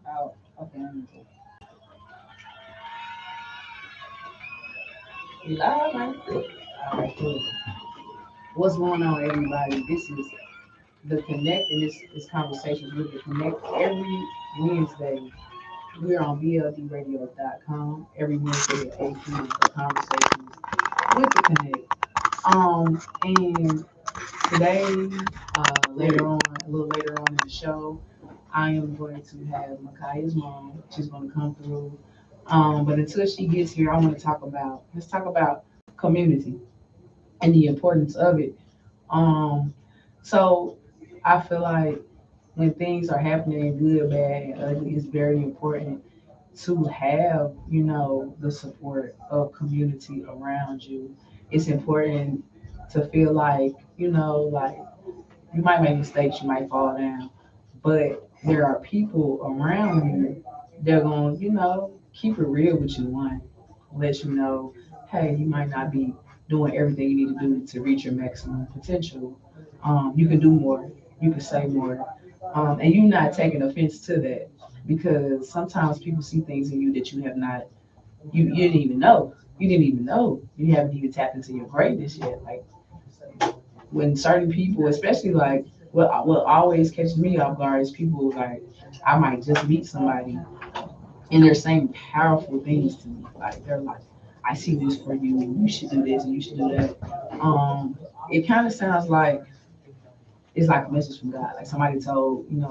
Oh, okay. You live, man? All right, cool. What's going on, everybody? This is the Connect, and this conversations with the Connect every Wednesday. We're on bldradio.com every Wednesday at 8 p.m. for conversations with the Connect. And today, later on, a little later on in the show, I am going to have Makaya's mom. She's going to come through. But until she gets here, I want to let's talk about community and the importance of it. Um, so I feel like when things are happening, good, bad, and ugly, it's very important to have, the support of community around you. It's important to feel like, like you might make mistakes, you might fall down, but there are people around you that are going to, keep it real with you, one, let you know, hey, you might not be doing everything you need to do to reach your maximum potential. You can do more, you can say more, and you're not taking offense to that because sometimes people see things in you that you have not, you didn't even know. You didn't even know. You haven't even tapped into your greatness yet. Like when certain people, especially like what always catches me off guard is people like I might just meet somebody and they're saying powerful things to me. Like they're like, I see this for you, and you should do this and you should do that. It kind of sounds like it's like a message from God. Like somebody told me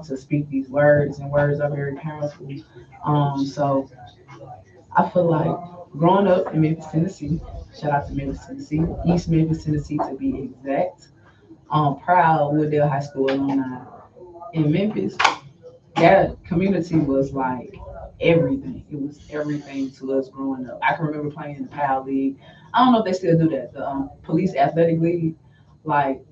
to speak these words, and words are very powerful. So I feel like growing up in Memphis, Tennessee, shout out to Memphis, Tennessee, East Memphis, Tennessee to be exact. Proud Wooddale High School alumni in Memphis. That community was like everything. It was everything to us growing up. I can remember playing in the PAL League. I don't know if they still do that. The Police Athletic League, like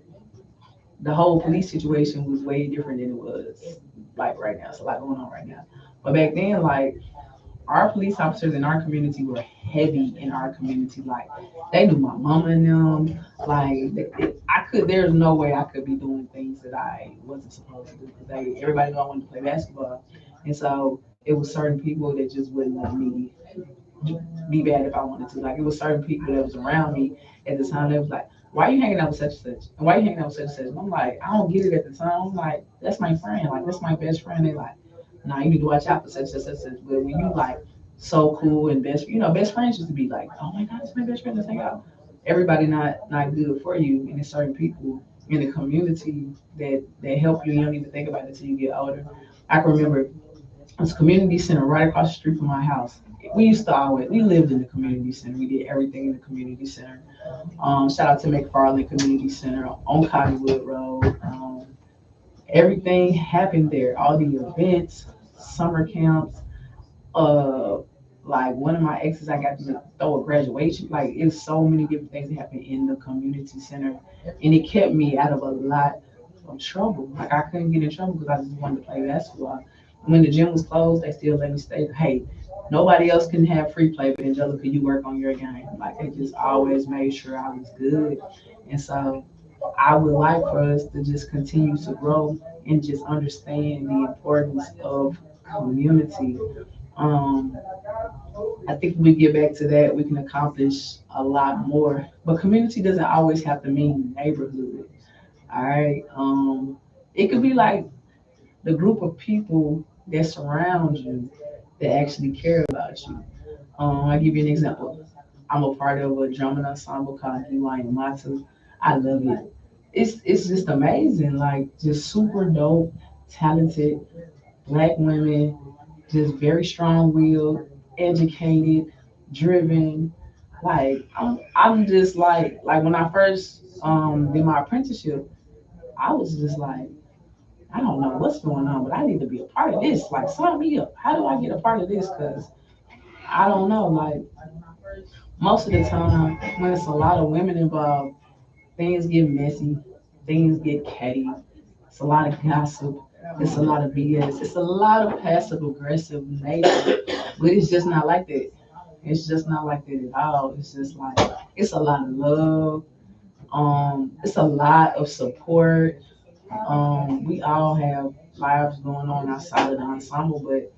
the whole police situation was way different than it was like right now. It's a lot going on right now. But back then, like our police officers in our community were heavy in our community. Like they knew my mama and them. Like there's no way I could be doing things that I wasn't supposed to do because everybody knew I wanted to play basketball, and so it was certain people that just wouldn't let me be bad if I wanted to. Like it was certain people that was around me at the time that was like, "Why are you hanging out with such and such? And why are you hanging out with such and such?" And I'm like, I don't get it at the time. I'm like, that's my friend. Like that's my best friend. They like, nah, you need to watch out for such and such and such. But when you like so cool and best friends used to be like, oh my God, it's my best friend. Let's hang out. Everybody not good for you, and there's certain people in the community that help you. You don't even think about it until you get older. I can remember there's a community center right across the street from my house. We lived in the community center. We did everything in the community center. Shout out to McFarland Community Center on Cottonwood Road. Everything happened there. All the events, summer camps. Uh, like one of my exes, I got to throw a graduation. Like it's so many different things that happened in the community center, and it kept me out of a lot of trouble. Like I couldn't get in trouble because I just wanted to play basketball. When the gym was closed, they still let me stay. Hey, nobody else can have free play, but Angelica, you work on your game. Like they just always made sure I was good, and so I would like for us to just continue to grow and just understand the importance of community. Um, I think if we get back to that, we can accomplish a lot more. But community doesn't always have to mean neighborhood. All right. It could be like the group of people that surround you that actually care about you. I'll give you an example. I'm a part of a drumming ensemble called Hawaiian Matu. I love it. It's just amazing. Like just super dope, talented black women, just very strong willed, educated, driven. Like I'm just like when I first did my apprenticeship, I was just like, I don't know what's going on, but I need to be a part of this. Like sign me up. How do I get a part of this? Cause I don't know. Like most of the time when it's a lot of women involved, things get messy, things get catty. It's a lot of gossip. It's a lot of BS. It's a lot of passive aggressive nature, but it's just not like that. It's just not like that at all. It's just like it's a lot of love. It's a lot of support. We all have lives going on outside of the ensemble, but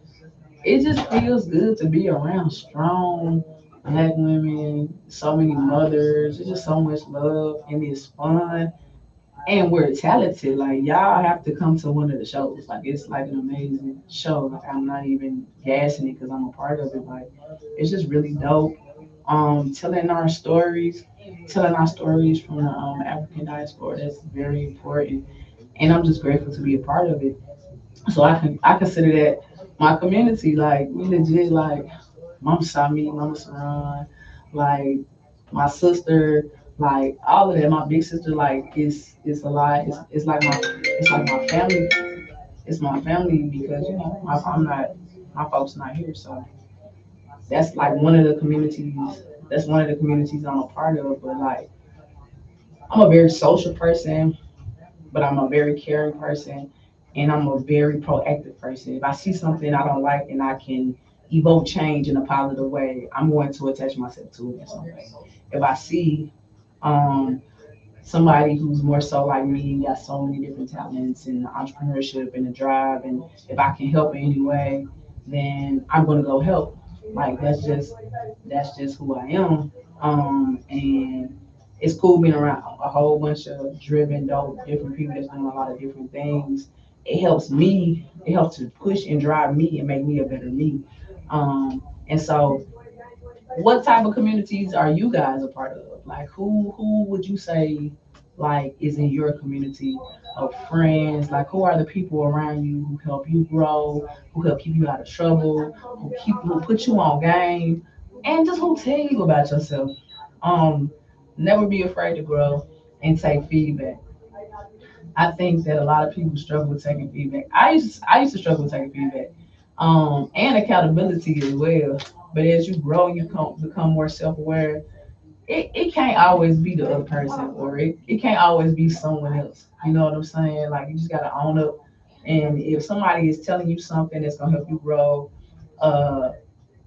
it just feels good to be around strong black women, so many mothers. It's just so much love and it's fun. And we're talented. Like y'all have to come to one of the shows. Like it's like an amazing show. Like I'm not even gassing it because I'm a part of it. Like it's just really dope. Telling our stories, telling our stories from the African diaspora. That's very important, and I'm just grateful to be a part of it. So I consider that my community. Like we legit like Mama Sami, Mama Saran, like my sister, like all of that. My big sister, like it's a lot. It's like my family. It's my family because I'm not my folks not here, so that's like one of the communities. That's one of the communities I'm a part of. But like I'm a very social person, but I'm a very caring person, and I'm a very proactive person. If I see something I don't like and I can evoke change in a positive way, I'm going to attach myself to it in some way. If I see um, somebody who's more so like me, got so many different talents and entrepreneurship and the drive, and if I can help in any way, then I'm gonna go help. Like that's just who I am. And it's cool being around a whole bunch of driven, dope, different people that's doing a lot of different things. It helps me. It helps to push and drive me and make me a better me. And so what type of communities are you guys a part of? Like who would you say like is in your community of friends? Like who are the people around you who help you grow, who help keep you out of trouble, who put you on game, and just who tell you about yourself. Um, Never be afraid to grow and take feedback. I think that a lot of people struggle with taking feedback. I used to struggle with taking feedback, and accountability as well. But as you grow, and you become more self aware. It can't always be the other person, or it can't always be someone else. You know what I'm saying? Like you just gotta own up. And if somebody is telling you something that's gonna help you grow, uh,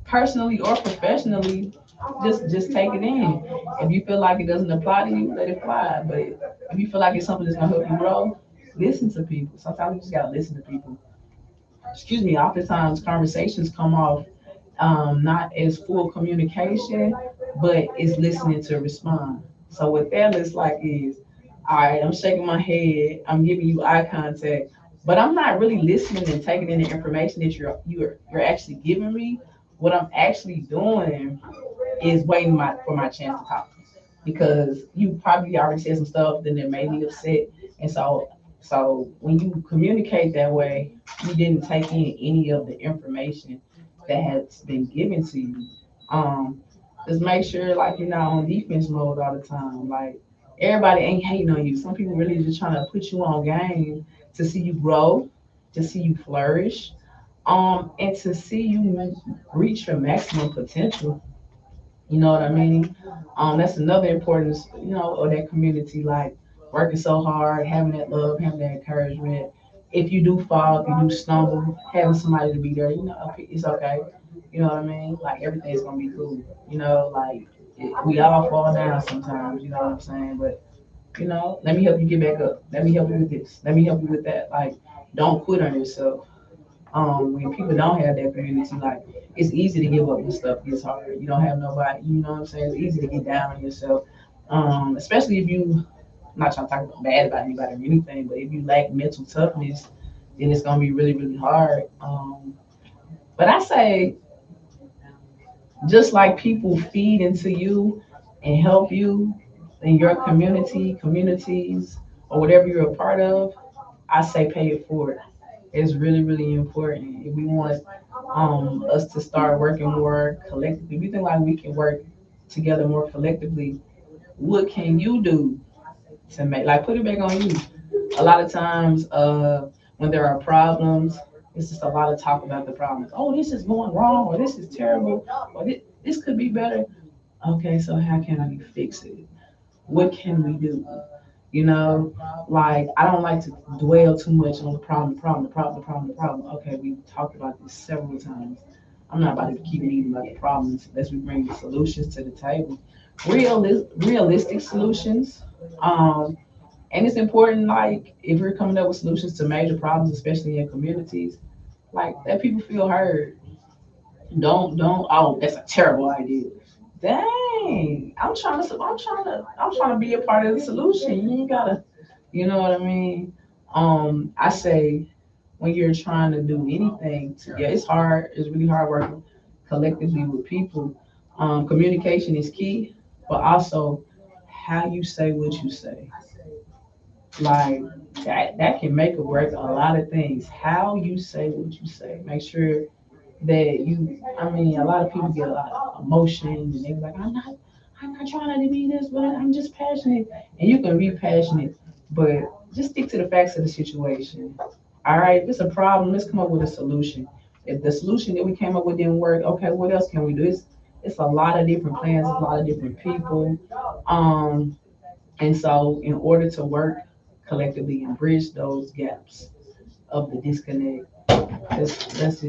personally or professionally, just take it in. If you feel like it doesn't apply to you, let it fly. But if you feel like it's something that's gonna help you grow, listen to people. Sometimes you just gotta listen to people. Excuse me. Oftentimes conversations come off not as full communication, but it's listening to respond. So what that looks like is, all right, I'm shaking my head, I'm giving you eye contact, but I'm not really listening and taking in the information that you're actually giving me. What I'm actually doing is waiting for my chance to talk because you probably already said some stuff then that made me upset, and so when you communicate that way, you didn't take in any of the information that has been given to you. Um, just make sure like you're not on defense mode all the time. Like everybody ain't hating on you. Some people really just trying to put you on game to see you grow, to see you flourish, and to see you reach your maximum potential. You know what I mean? That's another importance, of that community, like working so hard, having that love, having that encouragement. If you do fall, if you do stumble, having somebody to be there, okay, it's okay. You know what I mean? Like everything's gonna be cool. Like we all fall down sometimes. You know what I'm saying? But let me help you get back up. Let me help you with this. Let me help you with that. Like, don't quit on yourself. When people don't have that community, like it's easy to give up when stuff gets hard. You don't have nobody, you know what I'm saying? It's easy to get down on yourself. Especially if you, I'm not trying to talk bad about anybody or anything, but if you lack mental toughness, then it's gonna be really, really hard. But I say just like people feed into you and help you in your communities, or whatever you're a part of, I say pay it forward. It's really, really important. If we want us to start working more collectively, we think like we can work together more collectively. What can you do to make like put it back on you? A lot of times, when there are problems, it's just a lot of talk about the problems. Oh, this is going wrong, or this is terrible, or this could be better. Okay, so how can I fix it? What can we do? You know, like I don't like to dwell too much on the problem, the problem, the problem, the problem, the problem. Okay, we talked about this several times. I'm not about to keep reading about the problems unless we bring the solutions to the table. Realistic solutions. And it's important, like, if we're coming up with solutions to major problems, especially in communities, like, let people feel heard. Don't. Oh, that's a terrible idea. Dang, I'm trying to be a part of the solution. You ain't gotta, you know what I mean? I say when you're trying to do anything, yeah, it's hard. It's really hard working collectively with people. Communication is key, but also how you say what you say. Like, that can make or break a lot of things. How you say what you say. Make sure that you, I mean, a lot of people get a lot of emotion and they be like, I'm not trying to be this, but I'm just passionate. And you can be passionate, but just stick to the facts of the situation. All right, if it's a problem, let's come up with a solution. If the solution that we came up with didn't work, okay, what else can we do? It's a lot of different plans, a lot of different people. Um, and so in order to work collectively and bridge those gaps of the disconnect, let's just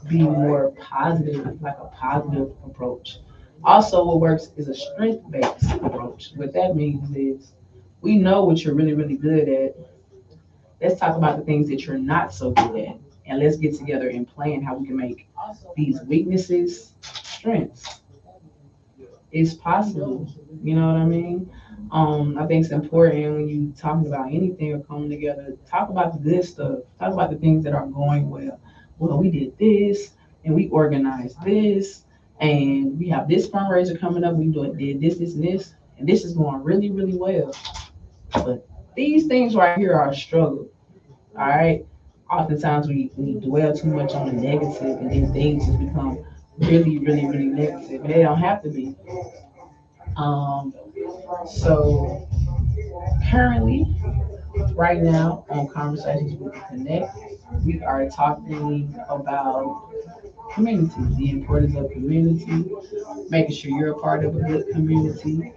be more positive, like a positive approach. Also, what works is a strength-based approach. What that means is we know what you're really, really good at. Let's talk about the things that you're not so good at. And let's get together and plan how we can make these weaknesses strengths. It's possible. You know what I mean? I think it's important when you talking about anything or coming together, talk about the good stuff. Talk about the things that are going well. Well, we did this and we organized this and we have this fundraiser coming up. Did this, and this is going really, really well. But these things right here are a struggle. All right. Oftentimes we dwell too much on the negative and then things just become really, really, really negative. And they don't have to be. Um, so currently, right now on Conversations with the Connect, we are talking about community, the importance of community, making sure you're a part of a good community.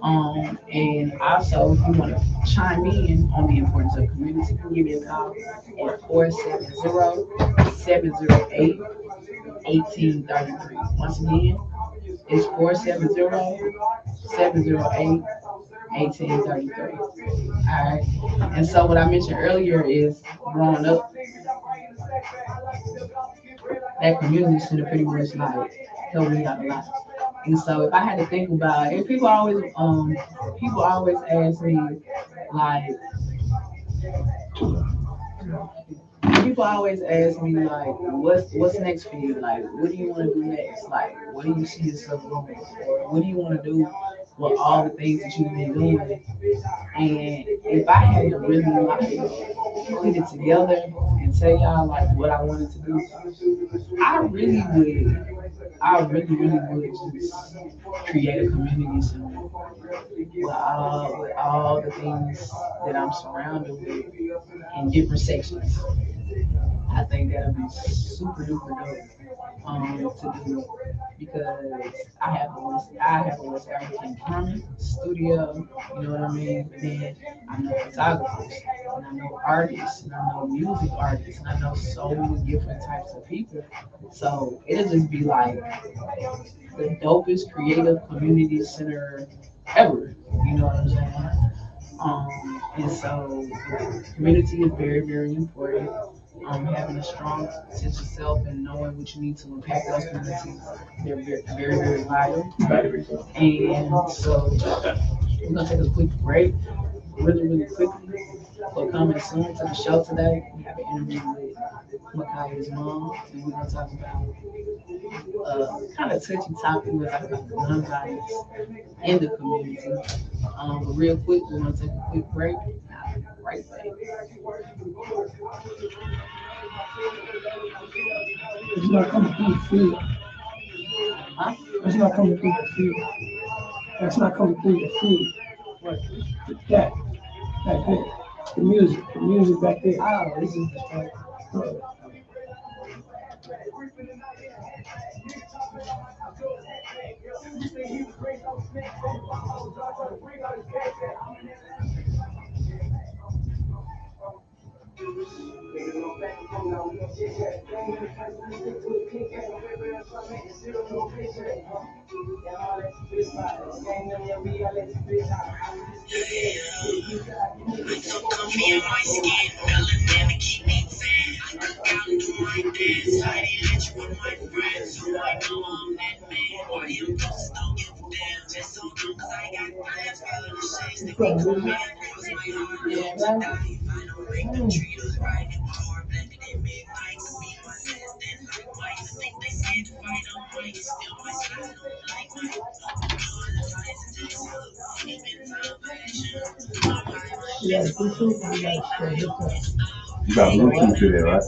And also, if you want to chime in on the importance of community, you can give me a call at 470-708-1833. Once again, it's 470-708-1833. All right. And so what I mentioned earlier is growing up, that community center pretty much like helped me out a lot. And so if I had to think about it, people always ask me like people always ask me like what's next for you? Like what do you want to do next? Like what do you see yourself doing? Or what do you want to do with all the things that you've been doing? And if I had to really like put it together and tell y'all like what I wanted to do, I really would. I really, really would just create a community center with all the things that I'm surrounded with in different sections. I think that'll be super duper dope to do because I have a West African drumming studio, you know what I mean? But then I know photographers and I know artists and I know music artists and I know so many different types of people. So it'll just be like the dopest creative community center ever. You know what I'm saying? And so community is very, very important. Having a strong sense of self and knowing what you need to impact those communities, they're very, very, very vital. And so we're gonna take a quick break, really, really quickly. But coming soon to the show today, we have an interview with Makaya's mom, and we're gonna talk about kind of touchy topic. We're talking about gun violence in the community. But real quick, we're gonna take a quick break. I'll be right back. It's not coming through the feed. Huh? It's not coming through the feed. That's not coming through the feed. What? That. Back there. The music back there. Oh, this is the track. Uh, Yeah, Bluetooth, you gotta stay hooked up. You got Bluetooth to there, right?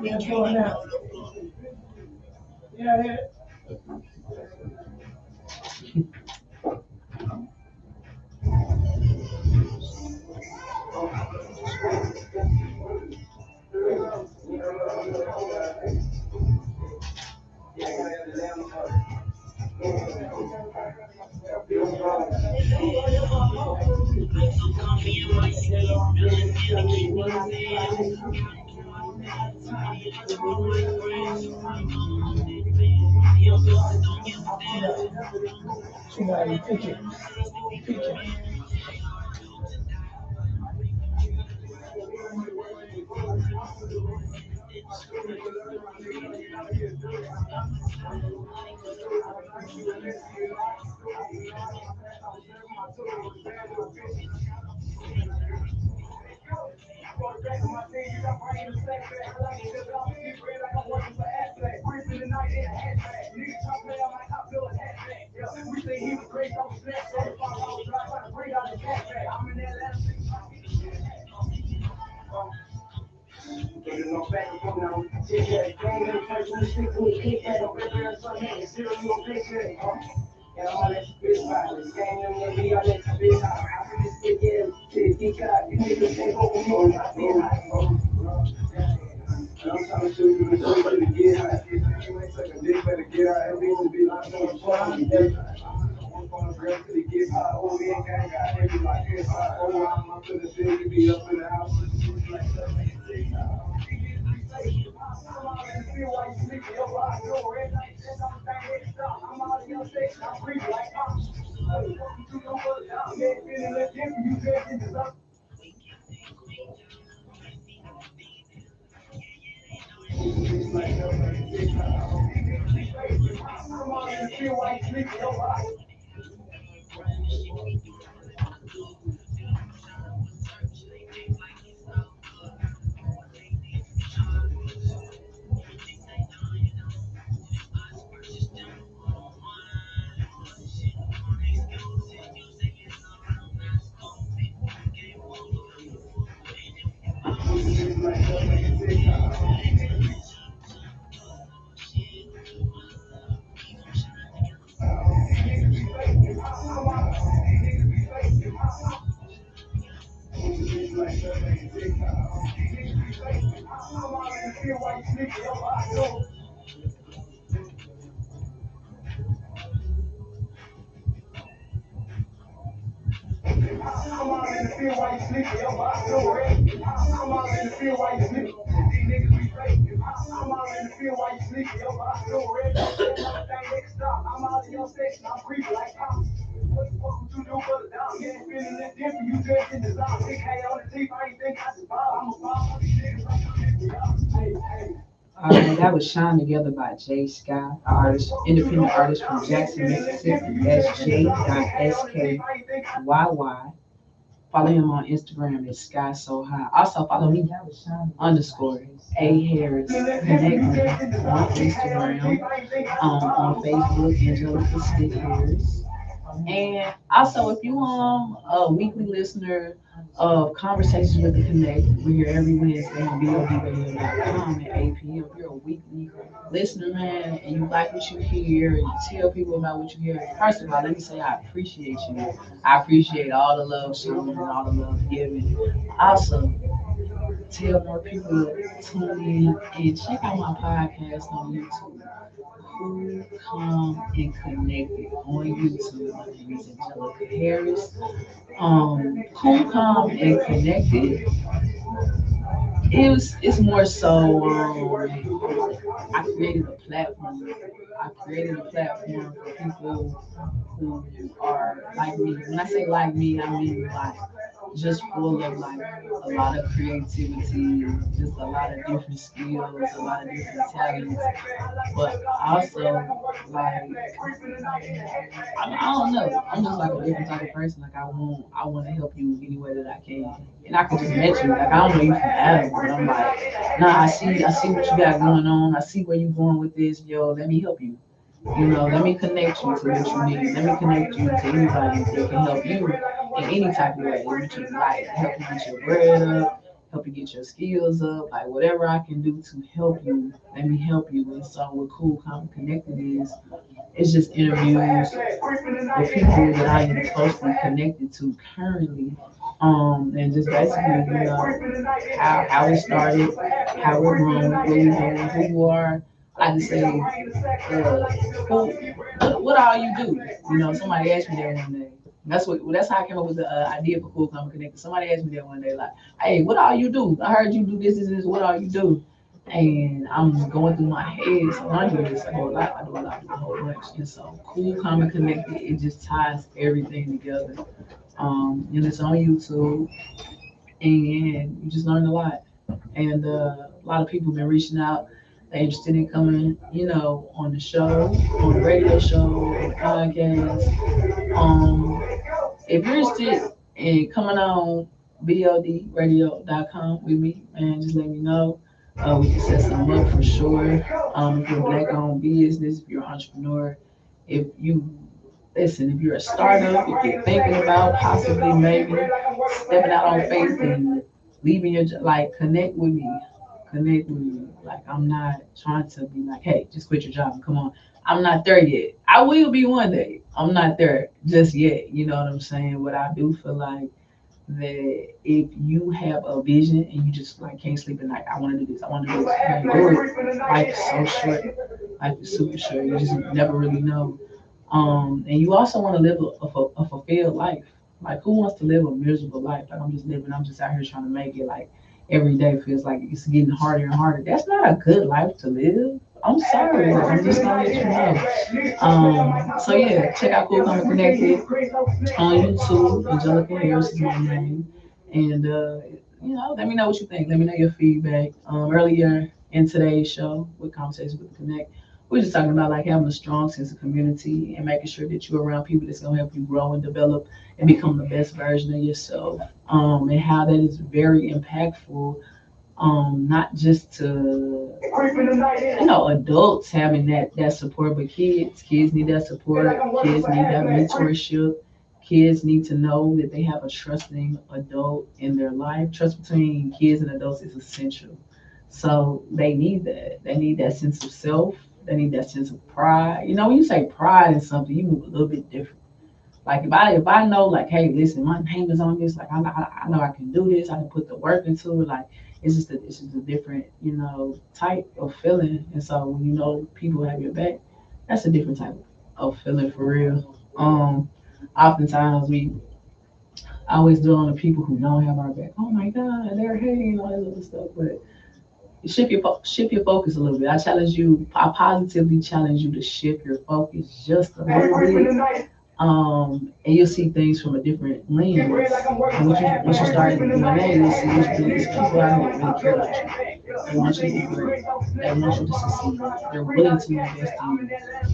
Yeah, going out. Yeah, yeah. So now you pick it. Pick it. All right, that was Shine Together by Jay Scott, artist, independent artist from Jackson, Mississippi. That's J.SKYY. Follow him on Instagram at Sky So High. Also follow me underscore A Harris. Connect me on Instagram, on Facebook, Angelica Stick Harris. And also, if you a weekly listener of Conversations with the Connect, we're here every Wednesday on BODRadio.com at 8 p.m. If you're a weekly listener, man, and you like what you hear, and you tell people about what you hear, first of all, let me say I appreciate you. I appreciate all the love shown and all the love given. Also, tell more people to tune in and check out my podcast on YouTube. Cool, Calm, and Connected on YouTube. My name is Angelica Harris. Cool, Calm, and Connected. It's more so. I created a platform. I created a platform for people who are like me. When I say like me, I mean like just full of like a lot of creativity, just a lot of different skills, a lot of different talents. But also like I don't know. I'm just like a different type of person. Like I want to help you any way that I can. And I can just met you. Like I don't know you from Adam, but I'm like, nah, I see what you got going on. I see where you going with this. Yo, let me help you. Let me connect you to what you need. Let me connect you to anybody that can help you in any type of way. Which is like help you get your bread up, help you get your skills up, like whatever I can do to help you, let me help you. And so what Cool Common Connected is, it's just interviews with people that I am closely connected to currently. And just basically, how it started, how we're growing, what we're doing, who you are. I just say, what all you do? Somebody asked me that one day. That's how I came up with the idea for Cool Common Connected. Somebody asked me that one day, like, "Hey, what all you do? I heard you do this. What all you do?" And I'm just going through my head. So when I do this, I do a whole bunch. And so Cool Common Connected, it just ties everything together. And it's on YouTube, and you just learn a lot. And a lot of people have been reaching out. They're interested in coming, on the show, on the radio show, on the podcast. If you're interested in coming on bodradio.com with me, man, just let me know. We can set something up for sure. If you're a black owned business, if you're an entrepreneur, if you listen, if you're a startup, if you're thinking about possibly maybe stepping out on faith and leaving your job, like connect with me. Connect with me. Like I'm not trying to be like, hey, just quit your job and come on. I'm not there yet. I will be one day. I'm not there just yet. You know what I'm saying? But I do feel like that if you have a vision and you just like can't sleep at night, I want to do this. I want to do this. You do it. Life is so short. Life is super short. You just never really know. And you also want to live a fulfilled life. Like, who wants to live a miserable life? Like, I'm just living, I'm just out here trying to make it. Like, every day feels like it's getting harder and harder. That's not a good life to live. I'm sorry. Like, I'm just gonna let you know. So yeah, check out Cool Common Connected on YouTube. Angelica Harris is my name. And let me know what you think. Let me know your feedback. Earlier in today's show with Conversations with the Connect, we're just talking about like having a strong sense of community and making sure that you're around people that's gonna help you grow and develop and become the best version of yourself. And how that is very impactful, not just to adults having that support, but kids need that support. Kids need that mentorship. Kids need to know that they have a trusting adult in their life. Trust between kids and adults is essential. So they need that. They need that sense of self. They need that sense of pride. When you say pride in something, you move a little bit different. Like if I know like, hey, listen, my name is on this. Like I know I can do this. I can put the work into it. Like it's just a different type of feeling. And so when people have your back, that's a different type of feeling for real. Oftentimes we always dwell on the people who don't have our back. Oh my God, they're hating all this other stuff. But shift your focus a little bit. I challenge you. I positively challenge you to shift your focus just a little bit, and you'll see things from a different lens. And once you start doing that, you'll see these people out here that really care about you. They want you to be great. They want you to succeed. They're willing to invest in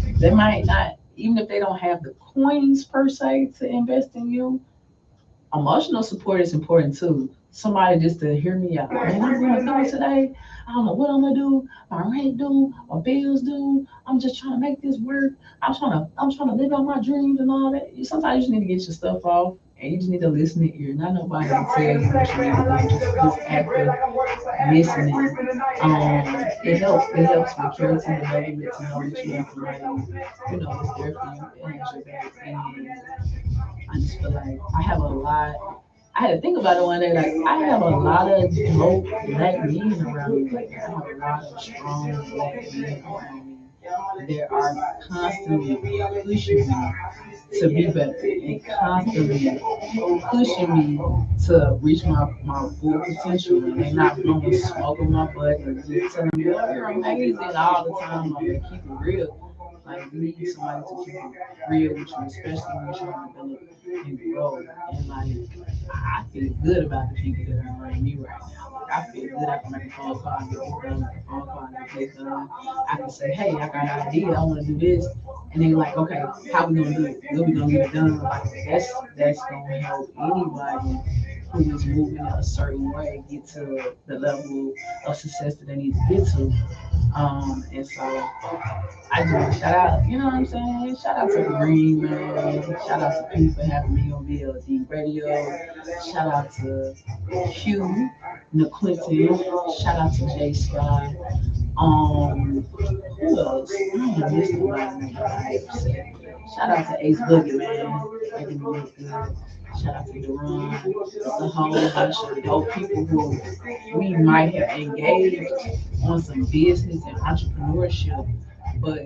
you. They might not, even if they don't have the coins per se to invest in you. Emotional support is important too. Somebody just to hear me out. Man, I'm going through it today. I don't know what I'm gonna do. My rent due, my bills due. I'm just trying to make this work. I'm trying to live out my dreams and all that. Sometimes you just need to get your stuff off and you just need to listen to ear. Not nobody can tell you what you need to do. Just active listening. It helps. It helps with character development to know that you have somebody, that's there for you and has your back. And I just feel like I have a lot. I had to think about it one day. Like I have a lot of dope black men around me. Like I have a lot of strong black men around me. that are constantly pushing me to be better and constantly pushing me to reach my full potential. And they not blowing smoke in my butt and just telling me, oh, you're amazing all the time. I'm gonna keep it real. Like you need somebody to keep it real with you, especially when you're trying to develop and grow. And like I feel good about the people that are around me right now. Like I feel good. I can make a phone call and get this done, make a phone call and get this done. I can say, hey, I got an idea. I want to do this. And they're like, okay, how we gonna do it? What we gonna get it done? Like that's gonna help anybody who is moving in a certain way get to the level of success that they need to get to. And so I just want to shout out, you know what I'm saying? Shout out to Green, man. Shout out to Pete for having me on BLD Radio. Shout out to Hugh McClinton. Shout out to Jay Sky. Who else? I don't miss nobody. Shout out to Ace Boogie, man. Making me look good. Shout out to Duran. It's a whole bunch of dope people who we might have engaged on some business and entrepreneurship, but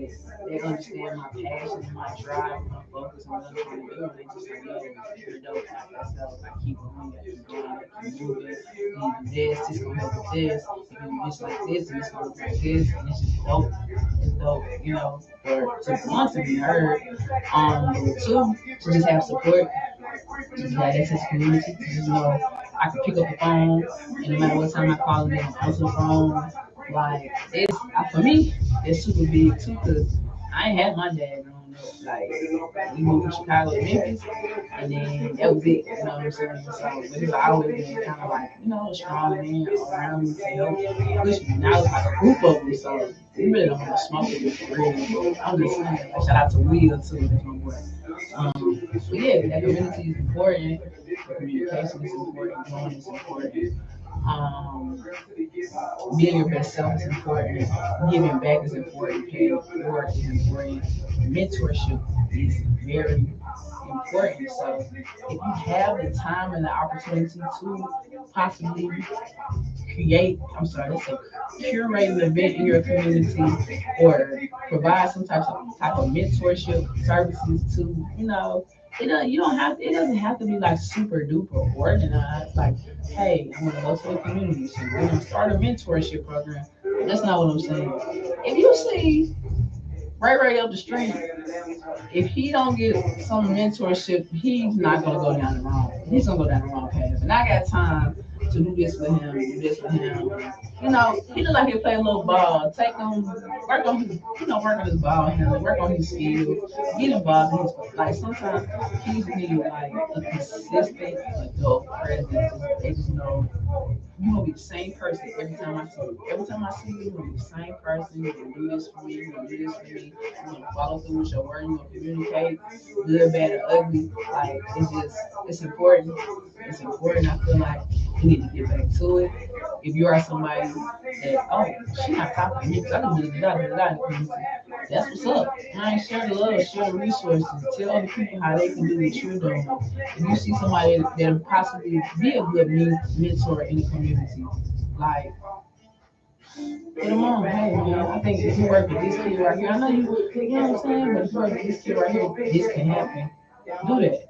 they understand my passion and my drive and my focus and what I'm trying to do. And they just like, yo, you're dope. Like, let's go. Like, keep going, keep going, keep moving. You do this, this gonna help with this. You do this like this, and it's gonna look like this. And it's just dope. It's dope, you know, for to one to be heard. Two, to just have support, to just have access to community, to just know I can pick up the phone, and no matter what time I call, them, answer the phone. Like it's for me, it's super big too, cause I ain't had my dad growing up. Like we moved from Chicago to Memphis, and then that was it. You know what I'm saying? So, but he's always been kind of like a strong man around me to help push me. Now it's like a group of them, so we really don't want to smoke with me for real. I'm just saying. Like, shout out to Will too, that's my boy. But yeah, that community is important. Communication is important. Growing is important. Um, being your best self is important. Giving back is important. Paying it forward is important. Mentorship is very important. So if you have the time and the opportunity to possibly let's say curate an event in your community or provide some type of mentorship services to, it doesn't have to be like super duper organized. Like, hey, I'm gonna go to the community, so we're gonna start a mentorship program. That's not what I'm saying. If you see right up the street, if he don't get some mentorship, he's not gonna go down the wrong. He's gonna go down the wrong path. And I got time to do this with him, do this with him. He look like he play a little ball. Take him, work on his, work on his ball handling, work on his skills, get involved in his like. Sometimes kids need like a consistent adult presence. They just know you're gonna be the same person every time I see you. Every time I see you, you're gonna be the same person. You're gonna do this for me. You're gonna do this for me. You're gonna follow through with your word. You're gonna communicate, good, bad, or ugly. Like it's important. It's important. I feel like we need to get back to it. If you are somebody that, oh, she not talking to me because I can do da da da in the community. That's what's up. Man, share the love, share the resources, tell other people how they can do what you're doing. If you see somebody that possibly be a good mentor in the community, like put them on. Hey man, I think if you work with this kid right here, I know you know what I'm saying, but if you work with this kid right here, this can happen. Do that.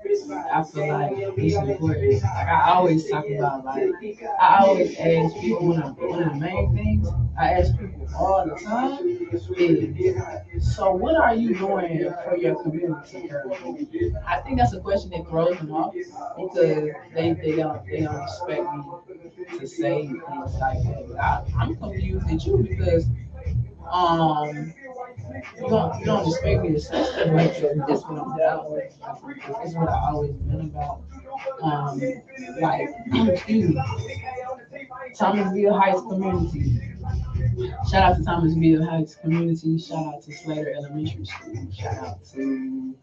I feel like it's important. Like I always talk about, like I always ask people one of the main things I ask people all the time is, so what are you doing for your community currently? I think that's a question that throws them off because they don't expect me to say things like that. But I'm confused at you because um you don't expect me to say stuff like that. That's what I'm down with. That's what I always been about. Um, like, excuse me, Thomasville Heights community. Shout out to Thomasville Heights community. Shout out to Slater Elementary School. Shout out to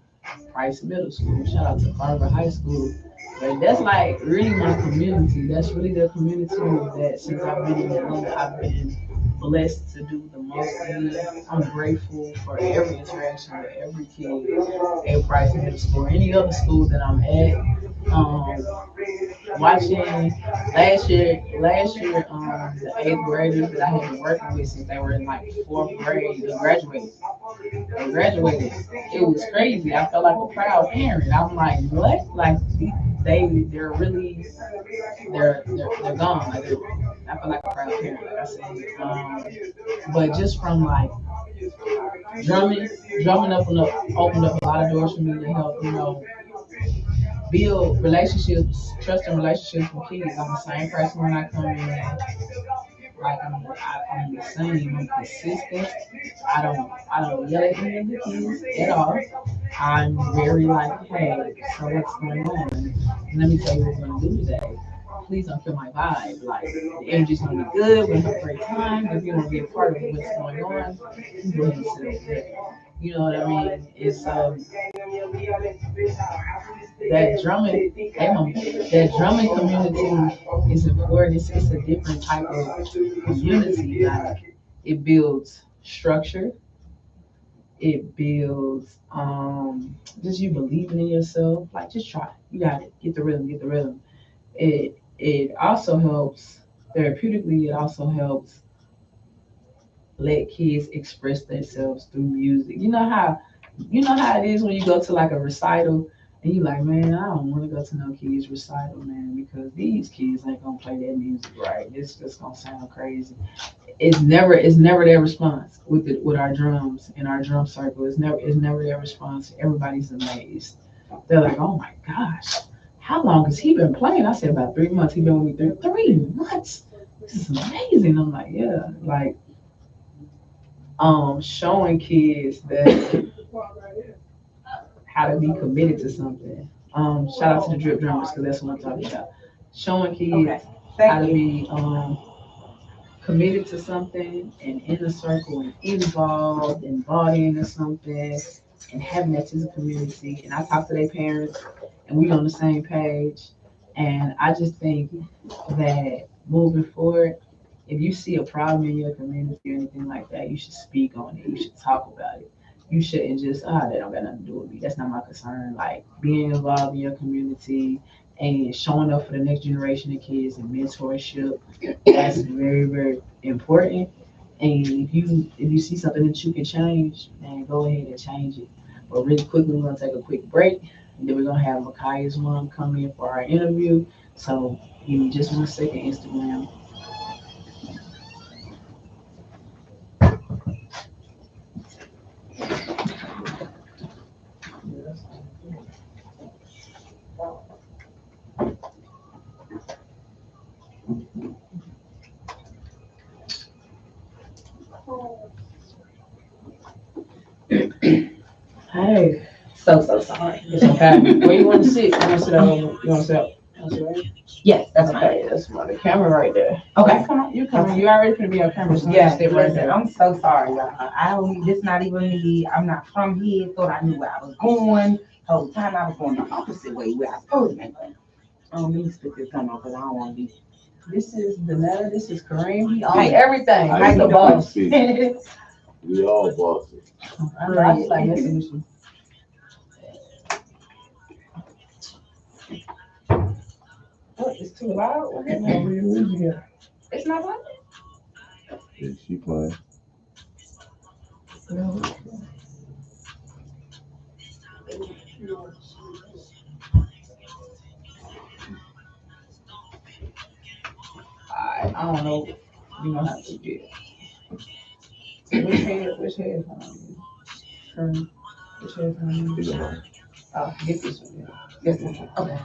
Price Middle School. Shout out to Carver High School. But that's like really my community. That's really the community that since I've been in Atlanta, I've been blessed to do the most in. I'm grateful for every interaction with every kid at Price Middle School, any other school that I'm at. watching last year, the eighth graders that I had been working with since they were in like fourth grade, they graduated. They graduated. It was crazy. I felt like a proud parent. I'm like, what? Like they're really they're gone. Like I feel like a proud parent, like I said. But just from like drumming, drumming opened up a lot of doors for me to help, build relationships, trusting relationships with kids. I'm the same person when I come in. Like I'm the same. I'm consistent. I don't yell at any of the kids at all. I'm very like, hey, so what's going on? Let me tell you what we're gonna do today. Please don't kill my vibe. Like the energy's gonna be good. We're gonna have a great time. If you want to be a part of what's going on, you go ahead and sit over there. You know what I mean? It's that drumming, hey mom, that drumming community is important. It's a different type of community. Like it builds structure. It builds just you believing in yourself. Like just try. You got it. Get the rhythm. Get the rhythm. It also helps therapeutically. It also helps let kids express themselves through music. You know how it is when you go to like a recital and you like, man, I don't want to go to no kids recital, man, because these kids ain't gonna play that music right. It's just gonna sound crazy. It's never their response with our drums in our drum circle. It's never their response. Everybody's amazed. They're like, oh my gosh, how long has he been playing? I said about 3 months. He been with me 3 months. This is amazing. I'm like, yeah, like showing kids that how to be committed to something. Shout out to the drip drummers because that's what I'm talking about. Showing kids how to be committed to something and in a circle and involved and bought into something and having that sense of community. And I talk to their parents and we on the same page. And I just think that moving forward, if you see a problem in your community or anything like that, you should speak on it. You should talk about it. You shouldn't just, that don't got nothing to do with me. That's not my concern. Like being involved in your community and showing up for the next generation of kids and mentorship, that's very, very important. And if you see something that you can change, then go ahead and change it. But really quickly, we're gonna take a quick break, and then we're gonna have Makaya's mom come in for our interview. So give me just 1 second, Instagram. Hey, So sorry. it's okay. Where you want to sit? You want to sit over? You want to sit up? You want to sit right? Yes, that's fine. Okay, that's the camera right there. Okay. Come on, you come. You already gonna be on camera, so you Yeah, sit right listen, there. I'm so sorry, y'all. I don't. This not even me. I'm not from here. Thought I knew where I was going. Whole time I was going the opposite way where I supposed to be. Let me spit this gun off because I don't want to be. This is Danetta. This is Kareem. He owns Hey, everything. how He's you the boss. doing? We all bosses. I just like messing with you. What? It's too loud. What Getting happened? over your music here. It's not loud. Yeah, she playing. I don't know. You know how to do it. Which head? Kareem. Which headphone? You know, Oh, get this one. Yeah. This one. Okay.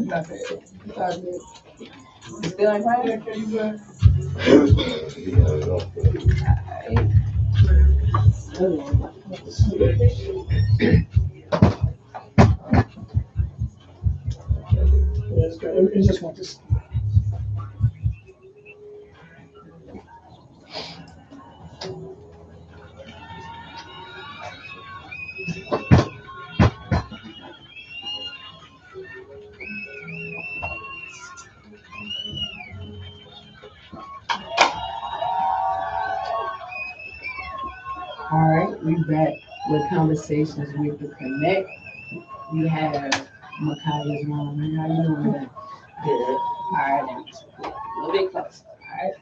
Not bad. It's all good. You still ain't playing? you know, it all good. Yeah, it's good. It just want this. All right, we back. with conversations with the Connect. We have Makaya's mom. How you doing today? Good. All right, now, a little bit closer. All right.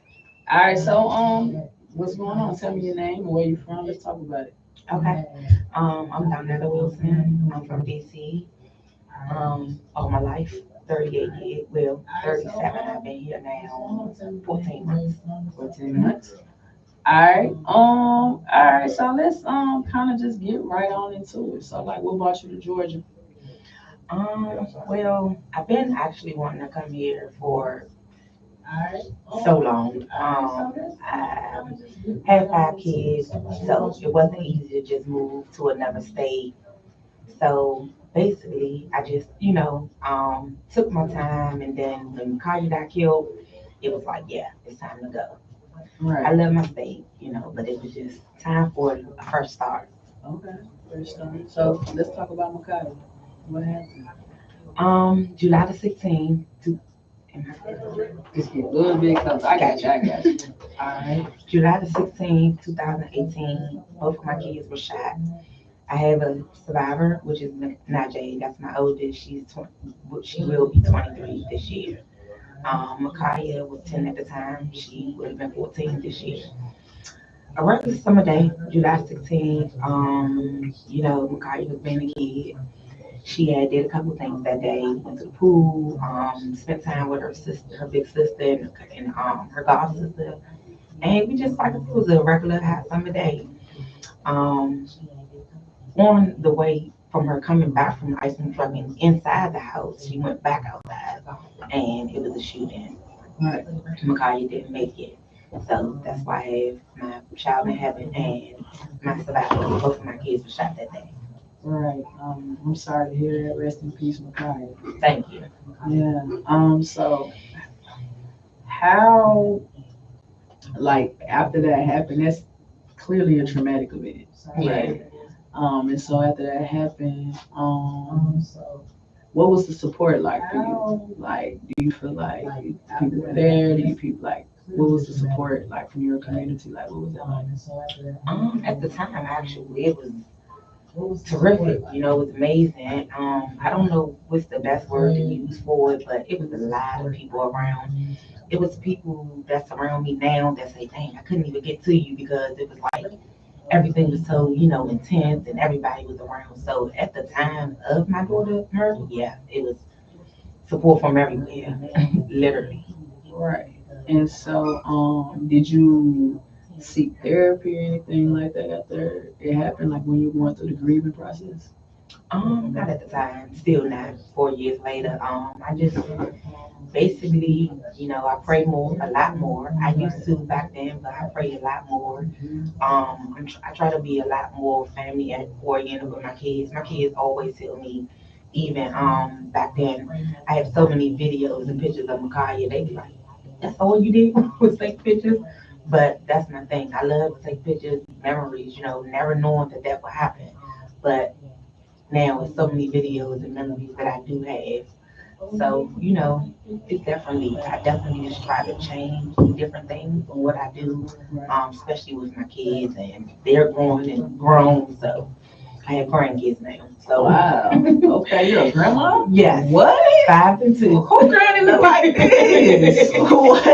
All right. So, what's going on? Tell me your name and where you from. Let's talk about it. Okay. I'm Donetta Wilson. I'm from DC. All my life, 38 years, well, 37. I've been here now 14 months. 14 months. All right. All right. So let's kind of just get right on into it. So, like, what brought you to Georgia? Well, I've been actually wanting to come here for so long. I had 5 kids, so it wasn't easy to just move to another state. So basically, I just, took my time, and then when Kanye got killed, it was like, yeah, it's time to go. I Right. love my state, but it was just time for a fresh start. Okay. First time. So let's talk about Makaya. What happened? July the 16th, am I saying it? Just get a little bit closer. I got you. I got you. All right. July the 16th, 2018, both of my kids were shot. I have a survivor, which is Najee. That's my oldest. She will be 23 this year. Micaiah was 10 at the time. She would have been 14 this year. A regular summer day, July 16th. Micaiah was being a kid. She had did a couple things that day. Went to the pool. Spent time with her sister, her big sister, and her god sister. And we just like it was a regular hot summer day. Um, on the way from her coming back from the ice cream truck and inside the house, she went back outside and it was a shooting. Right. Micaiah didn't make it. So that's why I have my child in heaven and my survivor. Both of my kids were shot that day. Right. I'm sorry to hear that. Rest in peace, Makaya. Thank you. Yeah. So how, like, after that happened, that's clearly a traumatic event, Yeah. right? And so after that happened, what was the support like for you? Like, do you feel like people were there? Do you people like, what was the support like from your community? Like, what was it like? At the time, actually, it was terrific. It was amazing. I don't know what's the best word to use for it, but it was a lot of people around. It was people that's around me now that say, dang, I couldn't even get to you because it was like everything was so, intense and everybody was around. So at the time of my daughter murder, yeah, it was support from everywhere, literally. Right. And so, did you seek therapy or anything like that after it happened? Like when you were going through the grieving process? Not at the time, still not. 4 years later, I just basically, I pray more, a lot more. I used to back then, but I pray a lot more. I try to be a lot more family and oriented with my kids. My kids always tell me, even back then, I have so many videos and pictures of Micaiah. They be like, "That's all you did was take pictures." But that's my thing. I love to take pictures, memories. Never knowing that would happen. But now with so many videos and memories that I do have. So, it's definitely, I definitely just try to change different things on what I do, especially with my kids, and they're growing and grown. So, I have grandkids now. So, Wow. Okay, you're a grandma? yes, What? 5 and 2. Who granny look like this? What?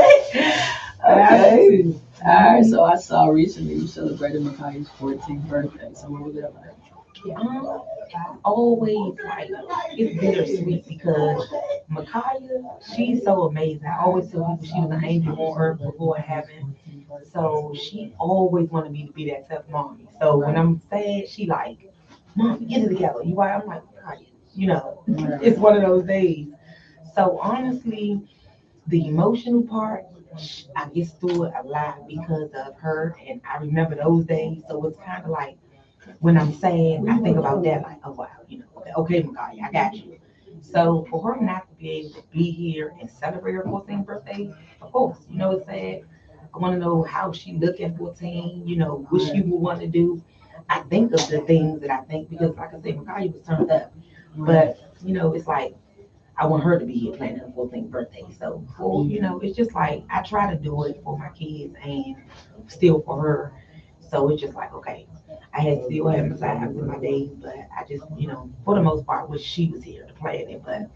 Okay. All right. So I saw recently you celebrated Makaya's 14th birthday. So what was that like? Always like it's bittersweet because Micaiah, she's so amazing. I always tell people she was an angel on earth before heaven. So she always wanted me to be that tough mommy. So when I'm sad, she like, Mom, get it together. You why I'm like, Micaiah, it's one of those days. So honestly, the emotional part, I get through it a lot because of her, and I remember those days. So it's kind of like when I'm sad, I think about that, like, oh wow, okay, Micaiah, I got you. So for her not to be able to be here and celebrate her 14th birthday, of course, it's sad. I want to know how she look at 14, what she would want to do. I think of the things that I think because, like I said, Micaiah was turned up. But, it's like I want her to be here planning her 14th birthday. So, it's just like I try to do it for my kids and still for her. So it's just like, okay, I I had still had my times in my days, but I just, for the most part, wish she was here to plan it, but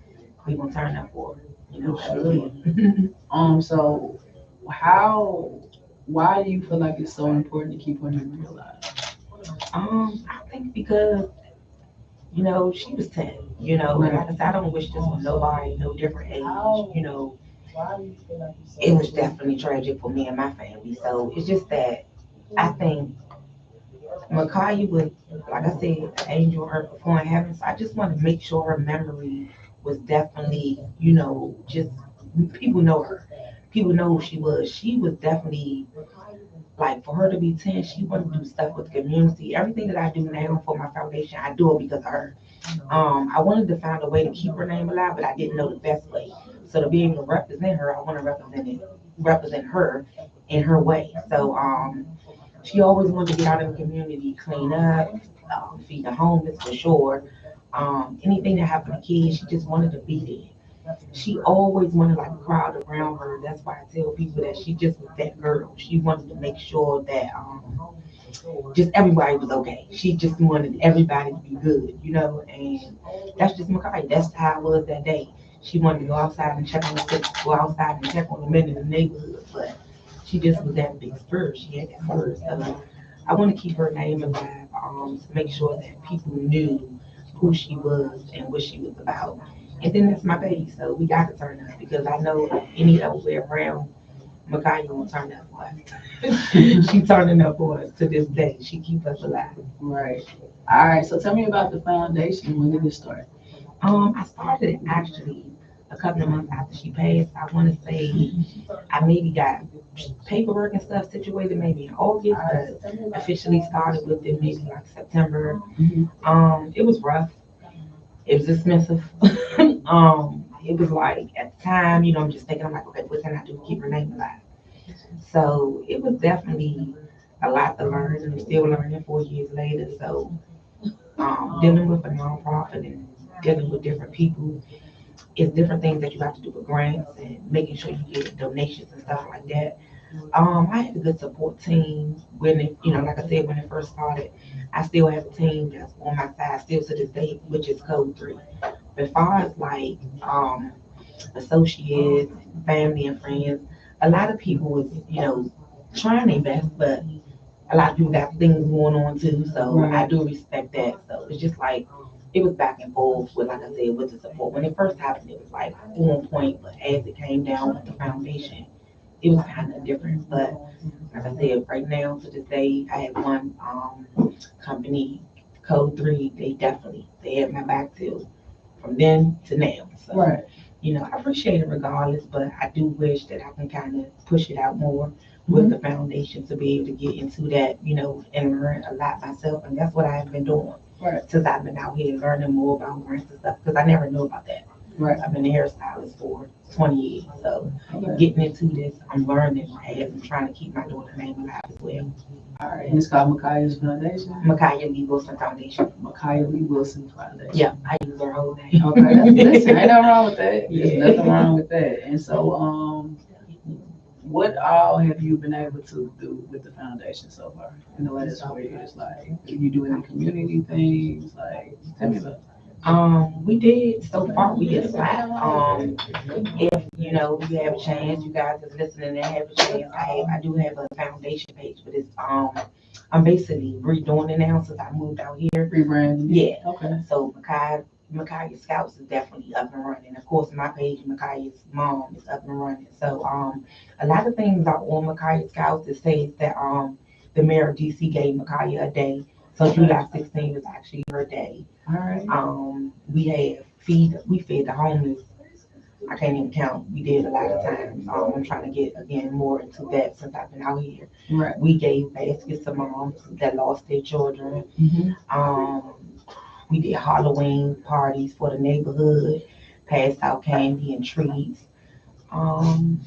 we gonna turn up for her, Sure. So how, why do you feel like it's so important to keep her memory alive? I think because, she was 10, and like I said, I don't wish this on nobody, no different age, it was definitely tragic for me and my family. So it's just that I think Micaiah was, like I said, an angel her before in heaven. So I just want to make sure her memory was definitely, just people know her. People know who she was. She was definitely like for her to be 10, she wanted to do stuff with the community. Everything that I do now for my foundation, I do it because of her. I wanted to find a way to keep her name alive, but I didn't know the best way. So to be able to represent her, I want to represent her in her way. So she always wanted to get out in the community, clean up, feed the homeless for sure. Anything that happened to kids, she just wanted to be there. She always wanted like a crowd around her. That's why I tell people that she just was that girl. She wanted to make sure that just everybody was okay. She just wanted everybody to be good, and that's just Makai. That's how it was that day. She wanted to go outside and check on the sick, go outside and check on the men in the neighborhood, but she just was that big spirit. She had that spirit. So I want to keep her name alive, to make sure that people knew who she was and what she was about. And then that's my baby, so we got to turn up because I know any other way around, Makai won't turn up for us. She turning up for us to this day. She keep us alive. Right. All right. So tell me about the foundation. When did it start? I started it actually a couple of months after she passed. I want to say I maybe got paperwork and stuff situated maybe in August, but officially started with it maybe like September. Mhm. It was rough. It was expensive. It was like at the time, I'm just thinking, I'm like, okay, what can I do to keep her name alive? So it was definitely a lot to learn, and I'm still learning 4 years later. So dealing with a nonprofit and dealing with different people, it's different things that you have to do with grants and making sure you get donations and stuff like that. I had a good support team when it, like I said, when it first started. I still have a team that's on my side still to this day, which is Code 3. But as far as like associates, family, and friends, a lot of people was, trying their best, but a lot of people got things going on too. So I Right. do respect that. So it's just like it was back and forth with, like I said, with the support. When it first happened, it was like on point, but as it came down with the foundation, it was kind of different. But like I said, right now to this day, I have one company, Code 3. They have my back till from then to now. So Right. I appreciate it regardless, but I do wish that I can kind of push it out more with the foundation to be able to get into that, and learn a lot myself. And that's what I've been doing Right. since I've been out here learning more about grants and stuff because I never knew about that. Right. I've been a hairstylist for 20 years. So Okay. getting into this, I'm learning as I'm trying to keep my daughter's name alive as well. All right. And it's called Micaiah's Foundation. Micaiah Lee Wilson Foundation. Micaiah Lee Wilson Foundation. Yeah, I use her whole name. Okay. Listen, ain't nothing wrong with that. There's Yeah. nothing wrong with that. And so, what all have you been able to do with the foundation so far in the last 4 years? Like, do you do any community things? Like, tell me about it. We did so far. We did a lot. If you have a chance, you guys is listening and have a chance. I do have a foundation page, but it's I'm basically redoing it now since I moved out here. Rebranding. Yeah. Okay. So Micaiah Scouts is definitely up and running. Of course, my page, Micaiah's mom, is up and running. So a lot of things are on Micaiah Scouts. It says that the mayor of DC gave Micaiah a day. So July 16th is actually her day. All right. We fed the homeless. I can't even count. We did a lot of times. I'm trying to get again more into that since I've been out here. Right. We gave baskets to moms that lost their children. Mm-hmm. Um, we did Halloween parties for the neighborhood, passed out candy and treats. Um,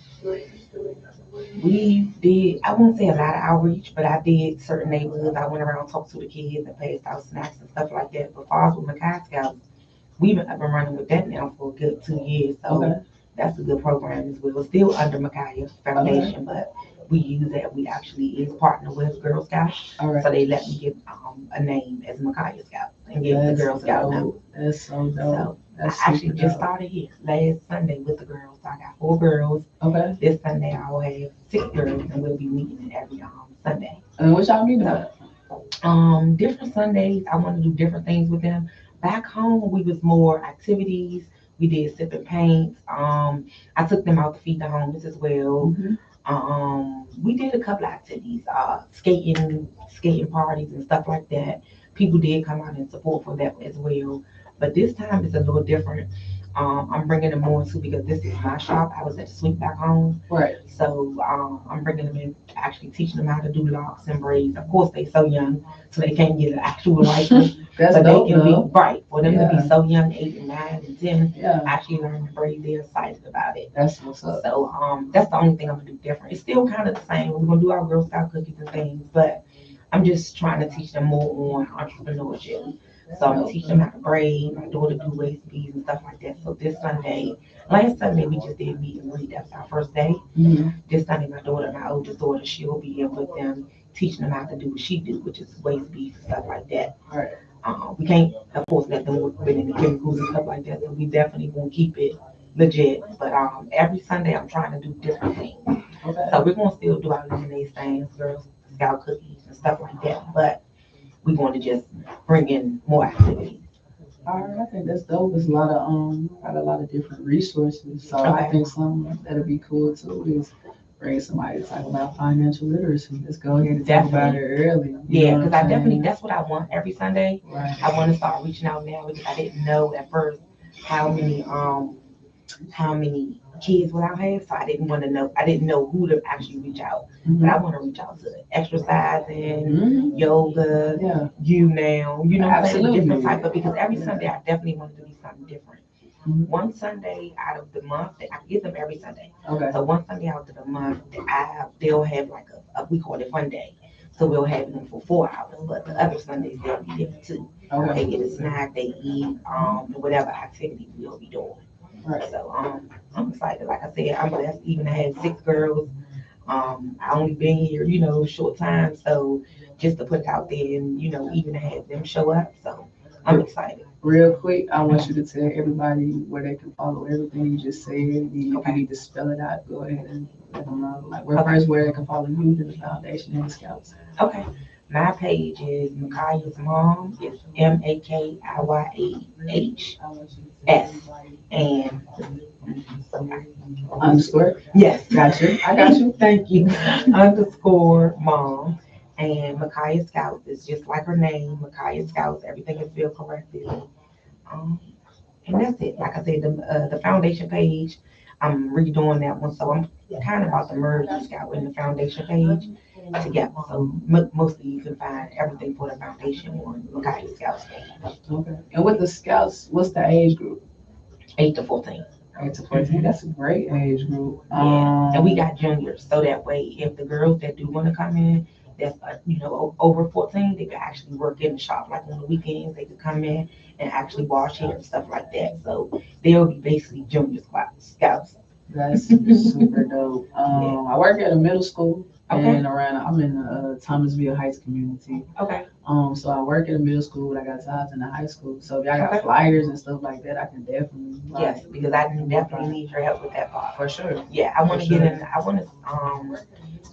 we did, I won't say a lot of outreach, but I did certain neighborhoods. I went around, talked to the kids, and passed out snacks and stuff like that. But far as with Mackay Scouts, we've been up and running with that now for a good 2 years. So Okay. that's a good program as well. Still under Micaiah Foundation, but we use that. We actually is partner with Girl Scouts, All right. so they let me get a name as Micaiah Scout and give the That's Girl Scout number. dope. That's so dope. So I That's actually super just dope. started here last Sunday with the girls. So I got 4 girls. Okay. This Sunday I'll have 6 girls, and we'll be meeting every Sunday. And what y'all mean about? Different Sundays, I want to do different things with them. Back home, we was more activities. We did sip and paint. I took them out to feed the homeless as well. Mhm. We did a couple of activities, skating parties and stuff like that. People did come out and support for that as well. But this time it's a little different. I'm bringing them more too because this is my shop. I was at the Sweet back home. Right. So I'm bringing them in, actually teaching them how to do locks and braids. Of course, they so young, so they can't get an actual license. That's But they dope can be though. right for them to Yeah. be so young, 8 and 9 and 10, Yeah. actually learn to braid. They're excited about it. That's what's up. So that's the only thing I'm gonna do different. It's still kind of the same. We're gonna do our Girl Scout cookies and things, but I'm just trying to teach them more on entrepreneurship. So I'm gonna teach them how to braid. My daughter do waist beads and stuff like that. So this Sunday, last Sunday we just did meet and greet. That was our first day. Mhm. This Sunday, my daughter, my oldest daughter, she'll be in with them, teaching them how to do what she do, which is waist beads and stuff like that. Right. We can't, of course, let them work with any chemicals and stuff like that. So we definitely gonna keep it legit. But every Sunday, I'm trying to do different things. Okay. So we're gonna still do our lemonade stands, Girl Scout cookies and stuff like that. But we're going to just bring in more activities. All right, I think that's dope. There's got a lot of different resources. So I Okay. think something that'll be cool too is bring somebody to talk about financial literacy. Let's go ahead and talk about it early. You Yeah, know because what I I'm definitely, saying? that's what I want every Sunday. Right. I want to start reaching out now because I didn't know at first how many how many kids would I have, so I didn't want to know. I didn't know who to actually reach out, but I Mhm. want to reach out to exercising, Mhm. yoga, Yeah. you now, you know what I'm saying, different Absolutely. type of because every Sunday I definitely want to do something different. Mhm. One Sunday out of the month, I give them every Sunday. Okay. So one Sunday out of the month, they'll have like we call it fun day. So we'll have them for 4 hours, but the other Sundays they'll be there too. Okay. They get a snack, they eat, and whatever activity we'll be doing. Right. So I'm excited. Like I said, I'm blessed even to have 6 girls. I only been here, a short time, so just to put it out there and even to have them show up. So I'm excited. Real quick, I want you to tell everybody where they can follow everything you just said. And if you Okay. need to spell it out, go ahead and let them know. Like where Okay. first where they can follow you, then the foundation and the scouts. Okay. My page is Makaya's mom. It's MAKIYAHS. And Underscore. yes, Gotcha. I got you. thank you. Underscore mom. And Makaya Scouts is just like her name, Makaya Scouts. Everything is spelled correctly. Um, and that's it. Like I said, the foundation page, I'm redoing that one. So I'm kind of about to merge the Scout and the foundation page together. So mostly you can find everything for the foundation on Makaya Scouts page. Okay. And with the scouts, what's the age group? 8 to 14. 8 to 14. That's a great age group. Yeah, and we got juniors, so that way, if the girls that do want to come in, that's over 14, they could actually work in the shop. Like on the weekends, they could come in and actually wash hair and stuff like that. So they'll be basically junior scouts. That's super dope. Yeah. I work at a middle school Okay. and I'm in the Thomasville Heights community. Okay. So I work at a middle school, but I got jobs in the high school. So if y'all got Okay. flyers and stuff like that, I can definitely Yes, because I definitely need your help with that part. for sure. Yeah, I want to get in. I want to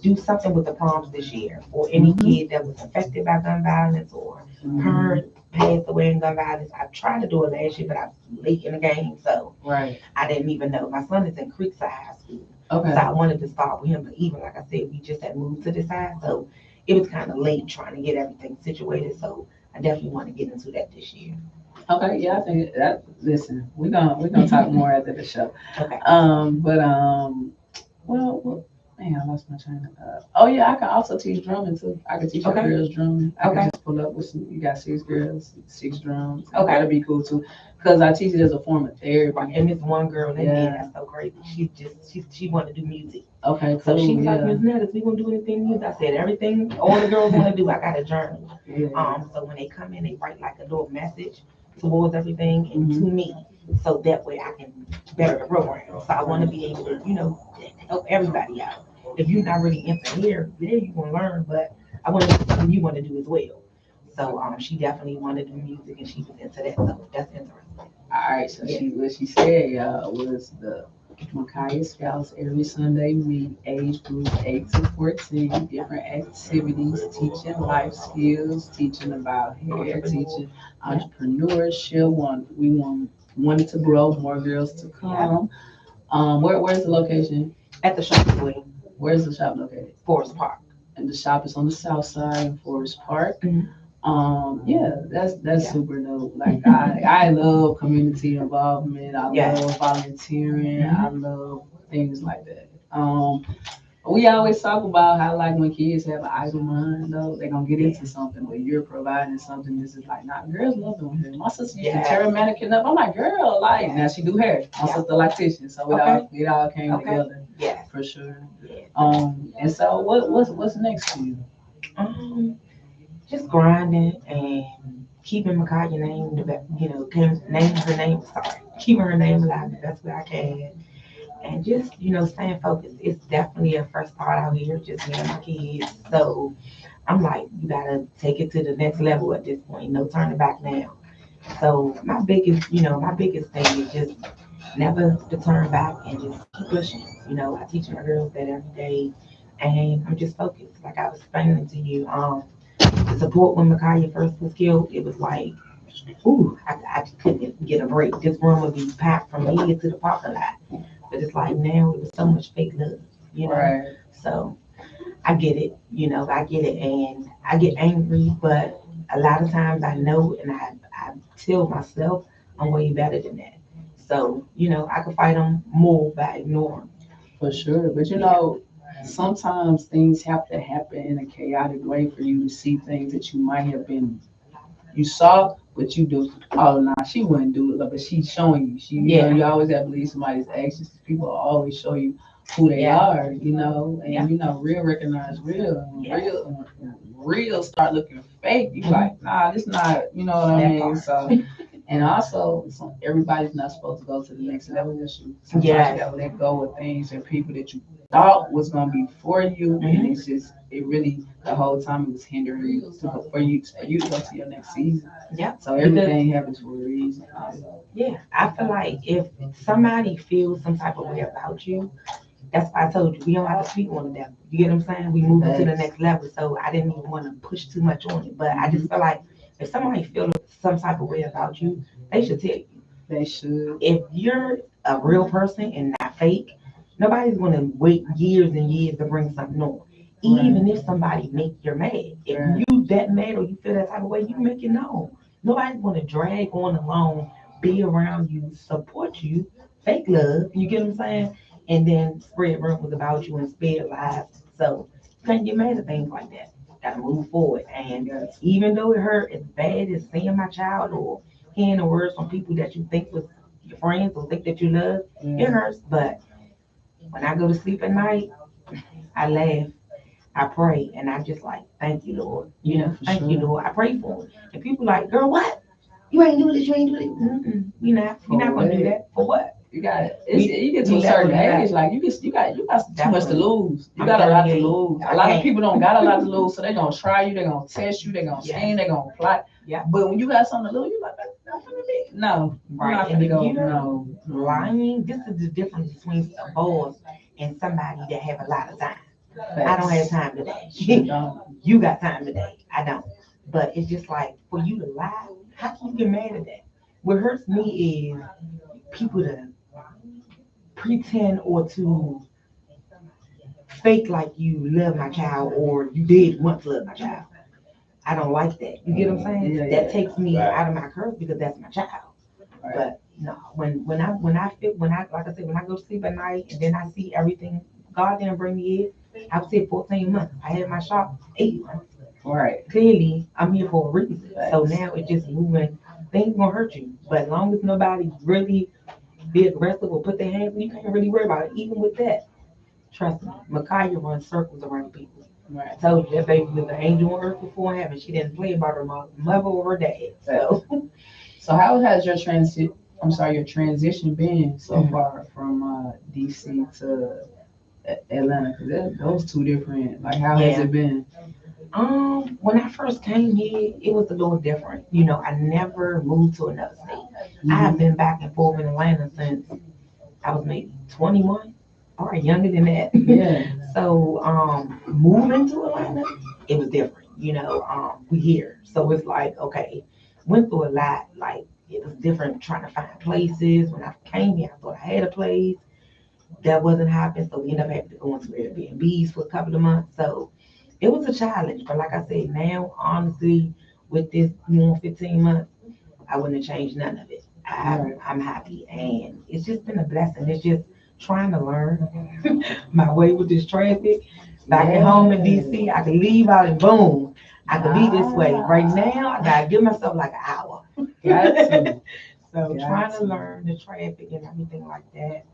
do something with the proms this year for any kid that was affected by gun violence or parent passed away in gun violence. I tried to do it last year, but I was late in the game, so Right. I didn't even know. My son is in Creekside High School, so Okay. I wanted to start with him. But even like I said, we just had moved to this side, so it was kind of late trying to get everything situated. So I definitely want to get into that this year. Okay. Yeah, I think that. Listen, we're gonna talk more after the show. Okay. Well, man, I lost my train of thought. Oh yeah, I can also teach drumming too. I can teach our Okay. girls drumming. I Okay. can just pull up with some. You got 6 girls, 6 drums. Okay. That'd be cool too, because I teach it as a form of therapy. Right. And this one girl in Yeah. there, that's so crazy. She wanted to do music. Okay, So cool. she was like, Yeah. Miss Nettis, we gonna do anything music? I said, everything all the girls wanna do, I got a journal. Yeah. So when they come in, they write like a little message towards everything and to me. So that way I can better the program. So I wanna be able to, help everybody out. if you're not really into hair, yeah, you gonna learn, but I want to do something you want to do as well. So she definitely wanted to do music and she was into that. So that's interesting. All right, so Yeah. what she said, was the Micaiah Scouts every Sunday meet age group 8 to 14, different activities, teaching life skills, teaching about hair, teaching entrepreneurship. Wanted to grow, more girls to come. Where's the location? At the shop as well, Where's the shop located? Forest Park. And the shop is on the south side in Forest Park. Mhm. Yeah, that's Yeah. super dope. Like I love community involvement. I Yeah. love volunteering. I Mhm. love things like that. We always talk about how like when kids have an idle mind though, they're gonna get into something, but you're providing something. This is like, nah, girls love doing hair. My sister used to Yeah. tear a mannequin up. I'm like, girl, like now she do hair. My Yeah. sister loctician, so it all came Okay. together Yeah. for sure. Yeah. And so what's next for you? Um, just grinding and keeping Micaiah's name, name her name. Sorry, keeping her name alive the best way I can, and just staying focused. It's definitely a first part out here, just me and my kids. So I'm like, you gotta take it to the next level at this point. No turning back now. So my biggest thing is just never to turn back and just keep pushing. I teach my girls that every day, and I'm just focused. Like I was explaining to you, the support when Micaiah first was killed, it was like, ooh, I just couldn't get a break. This room would be packed from here to the parking lot. But it's like now it was so much fake love. Right. So I get it, I get it, and I get angry, but a lot of times I know, and I tell myself I'm way better than that. So I can fight them more by ignoring. For sure. But Yeah. sometimes things have to happen in a chaotic way for you to see things that you might have been you saw, but you do. Oh, nah, she wouldn't do it, but she's showing you. You always have to believe somebody's actions. People will always show you who they Yeah. are. Yeah. And real recognize real, and Yeah. real start looking fake. You like, nah, this not. You know what I That mean? part. So. And also, everybody's not supposed to go to the next level with you. Sometimes you Yes. gotta let go of things and people that you thought was gonna be for you, and it really the whole time it was hindering you to go for you to go to your next season. Yeah. So everything happens for a reason. Yeah. I feel like if somebody feels some type of way about you, that's why I told you we don't have to speak on the devil. You get what I'm saying? We move to the next level. So I didn't even want to push too much on it. But I just feel like if somebody feels some type of way about you, they should tell you. They should. If you're a real person and not fake, nobody's gonna wait years and years to bring something on. Even if somebody make you mad, if you that mad or you feel that type of way, you make it known. Nobody's gonna drag on along, be around you, support you, fake love. You get what I'm saying? And then spread rumors about you and spread lies. So you can't get mad at things like that. Gotta move forward. And even though it hurt as bad as seeing my child or hearing the words from people that you think was your friends or think that you love, it hurts. But when I go to sleep at night, I laugh, I pray, and I just like, thank you, Lord. Thank you, Lord. I pray for them. And people like, girl, what? You ain't doing this, you ain't doing this. Mm-mm. You're not gonna do that. For what? You got it. You get to We a certain level age, it like you got too much to Definitely. lose. You I'm got a lot to 38. lose. I A lot of can't. people don't got a lot to lose, so they're gonna try you, they're gonna test you, they're gonna Yeah. scheme, they're gonna plot. Yeah. But when you got something to lose, you like, I'm finna be no, I'm Right. not And finna if go. you're No, lying, this is the difference between a boss and somebody that have a lot of time. I don't have time today. Sure don't. You got time today. I don't. But it's just like for you to lie, how can you get mad at that? What hurts me is people to pretend or to fake like you love my child or you did once love my child. I don't like that. You get what I'm saying? That takes me out of my curve because that's my child. Right. But no, when I like I said, when I go to sleep at night and then I see everything God didn't bring me in, I would say 14 months. I had my shop 8 months. Right. Clearly I'm here for a reason. So Facts. now it's just moving. Things gonna hurt you. But as long as nobody really be aggressive or put their hands, you can't really worry about it. Even with that, trust me, Micaiah runs circles around people. Right. I told you that baby was an angel on earth before heaven. She didn't play about her mother or her dad. So So how has your transit? I'm sorry, your transition been so Mhm. far from DC to Atlanta? Because those two different. Like, how has Yeah. it been? When I first came here, it was a little different. I never moved to another state. I have been back and forth in Atlanta since I was maybe 21 or younger than that. Yeah. So, moving to Atlanta, it was different. We here. So it's like, okay, went through a lot. Like, it was different trying to find places. When I came here, I thought I had a place. That wasn't happening. So we ended up having to go into Airbnbs for a couple of months. So it was a challenge. But like I said, now, honestly, with this 15 months, I wouldn't have changed none of it. I'm happy, and it's just been a blessing. It's just trying to learn my way with this traffic. Back at home in DC, I could leave out and boom, I could be this way. Right now, I gotta give myself like an hour. Got to. So Got trying to. to learn the traffic and everything like that,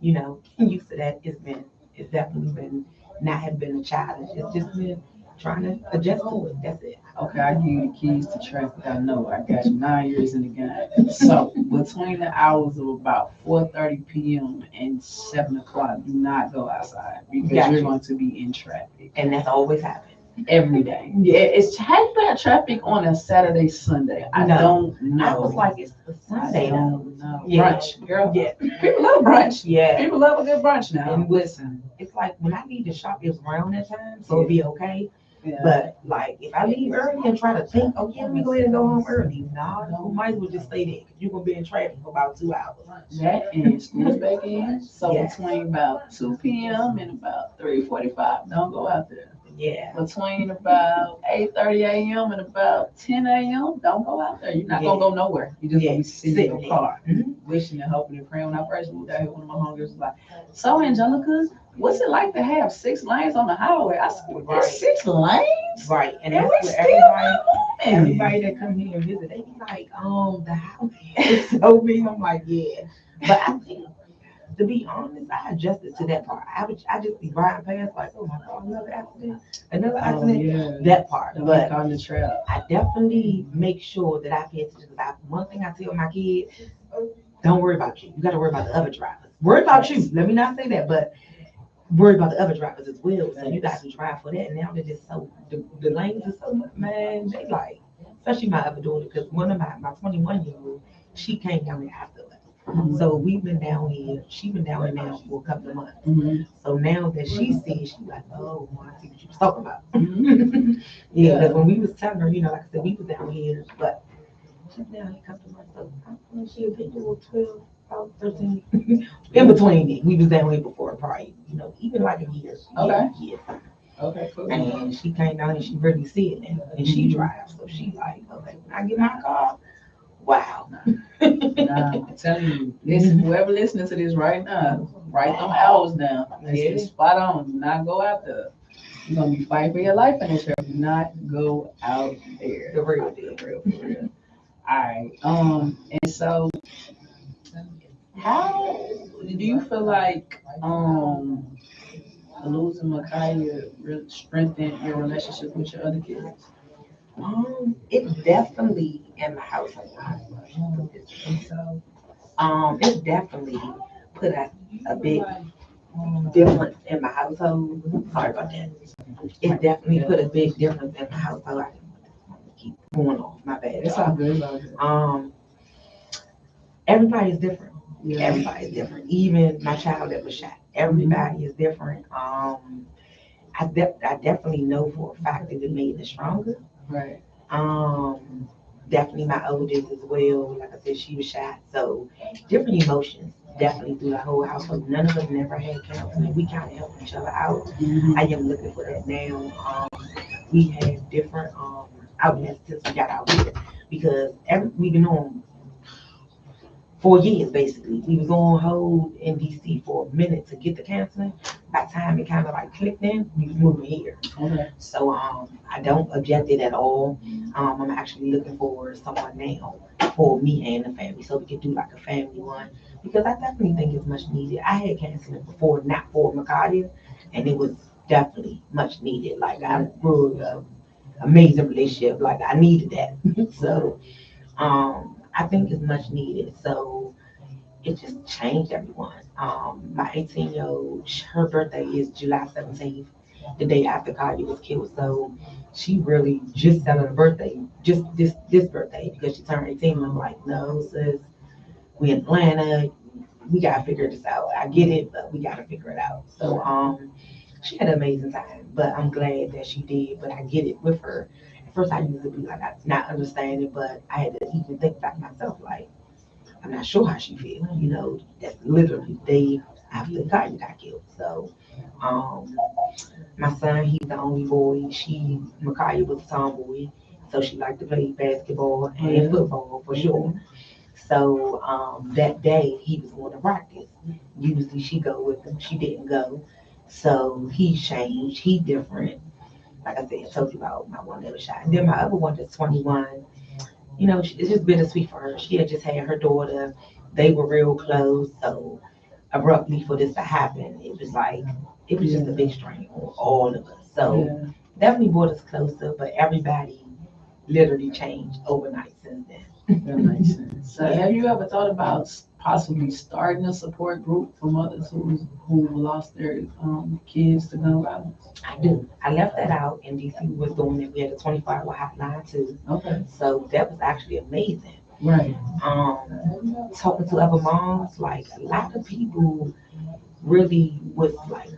getting used to that. It's definitely been not have been a challenge. It's just been trying to adjust to it. That's it. Okay, I give you the keys to traffic. I know. I got you 9 years in the game. So between the hours of about 4:30 p.m. and 7 o'clock, do not go outside because Got you're you. going to be in traffic And that's always happened. every day. Yeah, it's how bad traffic on a Saturday, Sunday. I No. don't know. I was like, it's the I Sunday though. don't know. Yeah. Brunch, girl. Yeah. People love brunch. Yeah. People love a good brunch now. And listen, it's like when I leave the shop, it's around that time, so it'll be okay. Yeah. But like if I leave early and try to think, okay, let me go ahead and go home early. No, you might as well just stay there because you're gonna be in traffic for about 2 hours. That and school's back in. So Yes. between about 2 p.m. and about 3:45, don't go out there. Yeah. Between about 8:30 a.m. and about 10 a.m., don't go out there. You're not gonna go nowhere. You just gonna be sitting in your car, wishing and hoping and praying. When I first moved out here, one of my homegirls was like, "So Angelica, what's it like to have 6 lanes on the highway?" I said, Right. "It's 6 lanes?" Right. And And that's we what still everybody that come here and visit, they be like, the house is so big. I'm like, yeah. But I think, to be honest, I adjusted to that part. I just be riding past like, oh my God, another accident, yeah. that part. Don't But be caught in the trap. I definitely make sure that I pay attention. Because one thing I tell my kids, don't worry about you. You got to worry about the other drivers. Worry about you. Let me not say that, but worry about the other drivers as well. So you got to drive for that. And now they're just so, the lanes are so much, man, they like, especially my other daughter, because one of my 21-year-old, she came down there after us. So we've been down here. She's been down here now for a couple of months. Mhm. So now that she sees, she's like, oh, I see what you was talking about. Yeah. Because when we was telling her, like I said, we was down here, but she's down here a couple of months. So I think she'll be 12, about 13. In between it, we was down here before, probably, even like a year. Okay. Yeah. Okay, cool. And she came down and she really see it now. And she drives. So she like, okay, when I get my car, wow. Nah, I'm telling you, listen, whoever listening to this right now, write them hours down. It's spot on. Do not go out there. You're gonna be fighting for your life in this trip. Do not go out there. The real deal. For real. All right. And so how do you feel like losing Micaiah really strengthened your relationship with your other kids? It definitely in my household. So, it definitely put a big difference in my household. Sorry about that. It definitely put a big difference in my household. I keep going off. My bad. It's all good. It's all good. Everybody's different. Yeah. Everybody's different. Even my child that was shot. Everybody is different. I definitely know for a fact that it made us stronger. Right. Definitely my oldest as well. Like I said, she was shot. So different emotions definitely through the whole household. None of us never had counseling. We kind of helped each other out. I am looking for that now. We have different outlets since we got out here because we've been on 4 years basically. We was on hold in DC for a minute to get the counseling. By the time it kind of like clicked in, we was moving here. Okay. So I don't object it at all. I'm actually looking for someone now for me and the family, so we can do like a family one because I definitely think it's much needed. I had counseling before, not for Micaiah, and it was definitely much needed. Like I grew an amazing relationship. Like I needed that. So I think it's much needed. So it just changed everyone. My 18-year-old, her birthday is July 17th, the day after Kanye was killed. So she really just celebrated a birthday, just this birthday because she turned 18. And I'm like, no, sis, we in Atlanta, we gotta figure this out. I get it, but we gotta figure it out. So she had an amazing time, but I'm glad that she did. But I get it with her. At first, I used to be like, I not understanding, but I had to even think about myself, like, I'm not sure how she feels. You know, that's literally the day after Kanye got killed. So, um, my son, he's the only boy. Micaiah was a tomboy, so she liked to play basketball and football for sure. So that day he was going to practice. Usually she go with him. She didn't go. So he changed. He different. Like I said, I told you about my one that was shot. And then my other one that's 21. You know, it's just bittersweet for her. She had just had her daughter. They were real close. So abruptly for this to happen, it was like, it was just a big strain on all of us. So Yeah, definitely brought us closer, but everybody literally changed overnight since that makes then. sense. So Yeah. have you ever thought about possibly starting a support group for mothers who lost their kids to gun violence? I do. I left that out in DC. We was doing it. We had a 24-hour hotline too. Okay. So that was actually amazing. Right. Talking to other moms, like a lot of people really was like,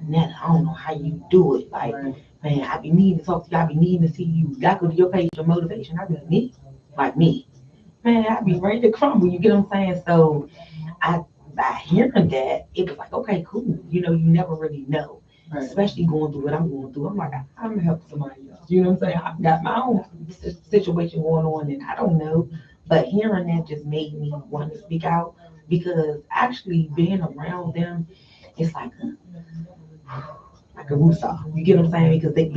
Netta, I don't know how you do it. Like, Right. man, I be needing to talk to you. I be needing to see you. That could be your page of motivation. I be like, me? Like me. Man, I be ready to crumble. You get what I'm saying? So I by hearing that, it was like, okay, cool. You know, you never really know. Right. Especially going through what I'm going through. I'm like, I'm gonna help somebody else. You know what I'm saying? I've got my own situation going on and I don't know. But hearing that just made me want to speak out because actually being around them, it's like a woosah. You get what I'm saying? Because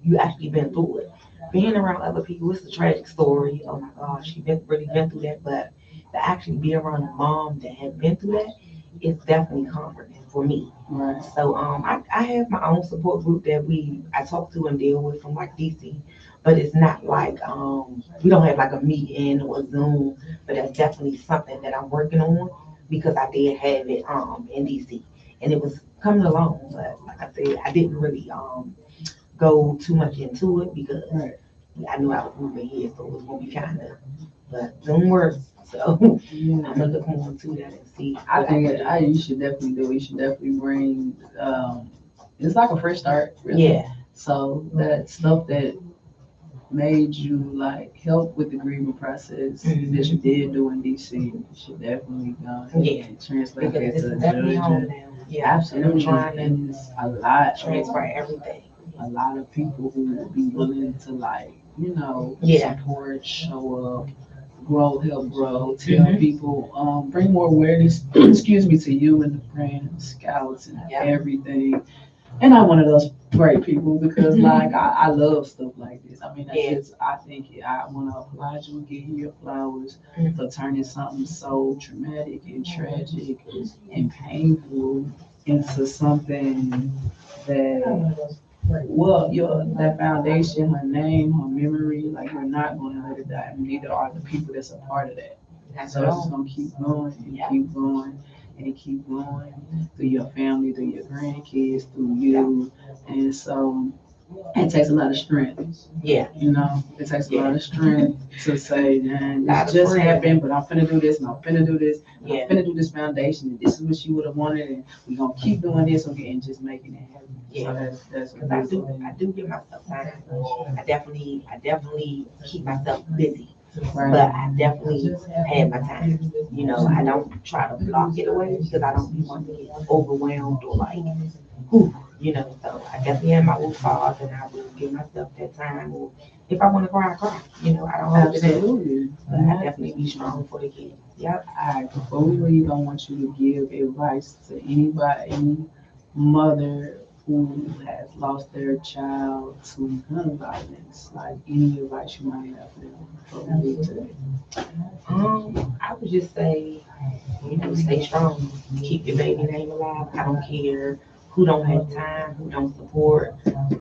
you actually been through it. Being around other people, it's a tragic story. Oh my gosh, she really been through that. But to actually be around a mom that had been through that, it's definitely comforting for me. Right. So I have my own support group that I talk to and deal with from like DC, but it's not like we don't have like a meeting or a Zoom, but that's definitely something that I'm working on because I did have it in DC and it was coming along, but like I said, I didn't really go too much into it because Right. I knew I was moving here, so it was gonna be kind of, but Zoom works. So I'm Yeah. gonna look more into that and see I what I think can do. you should definitely do it. You should definitely bring. It's like a fresh start, really. Yeah. So that stuff that made you like help with the grieving process that you did do in DC, you should definitely go Yeah. and translate Because that this to is definitely home Georgia. now. Yeah. And I'm Absolutely, trying and to it's a lot transfer of everything. people who will be willing to like Yeah. support, show up, grow, help grow, tell Mhm. people, bring more awareness. Excuse me, to you and the friends, scouts, and Yeah. everything. And I'm one of those great people because like I love stuff like this. I mean, Yeah. I think I want to applaud you and give you your flowers Mhm. for turning something so traumatic and tragic and painful into something that well, your that foundation, her name, her memory, like you're not going to let it die. And neither are the people that's a part of that. That's So it's all. just gonna keep going and Yeah. keep going and keep going through your family, through your grandkids, through you. And so it takes a lot of strength. Yeah. It takes a Yeah. lot of strength to say, man, Lot this of just prayer. happened, but I'm finna do this and I'm finna do this. And Yeah. I'm finna do this foundation and this is what you would have wanted and we're gonna keep doing this, okay, and just making it happen. Yeah. So that's a Because beautiful thing. I do give myself time. I definitely keep myself busy. Right. But I definitely have my time. You know, I don't try to block it away because I don't want to get overwhelmed or like, whew, you know. So I definitely have my own pause and I will give myself that time. Or if I want to cry, I cry. You know, I don't hold it in. Absolutely. But I definitely be strong for the kids. Yep. All right, before we leave, I want you to give advice to anybody, any mother who has lost their child to gun violence. Like any advice you might have for them before we leave today. I would just say, you know, stay strong. Keep your baby name alive. I don't care who don't have time, who don't support.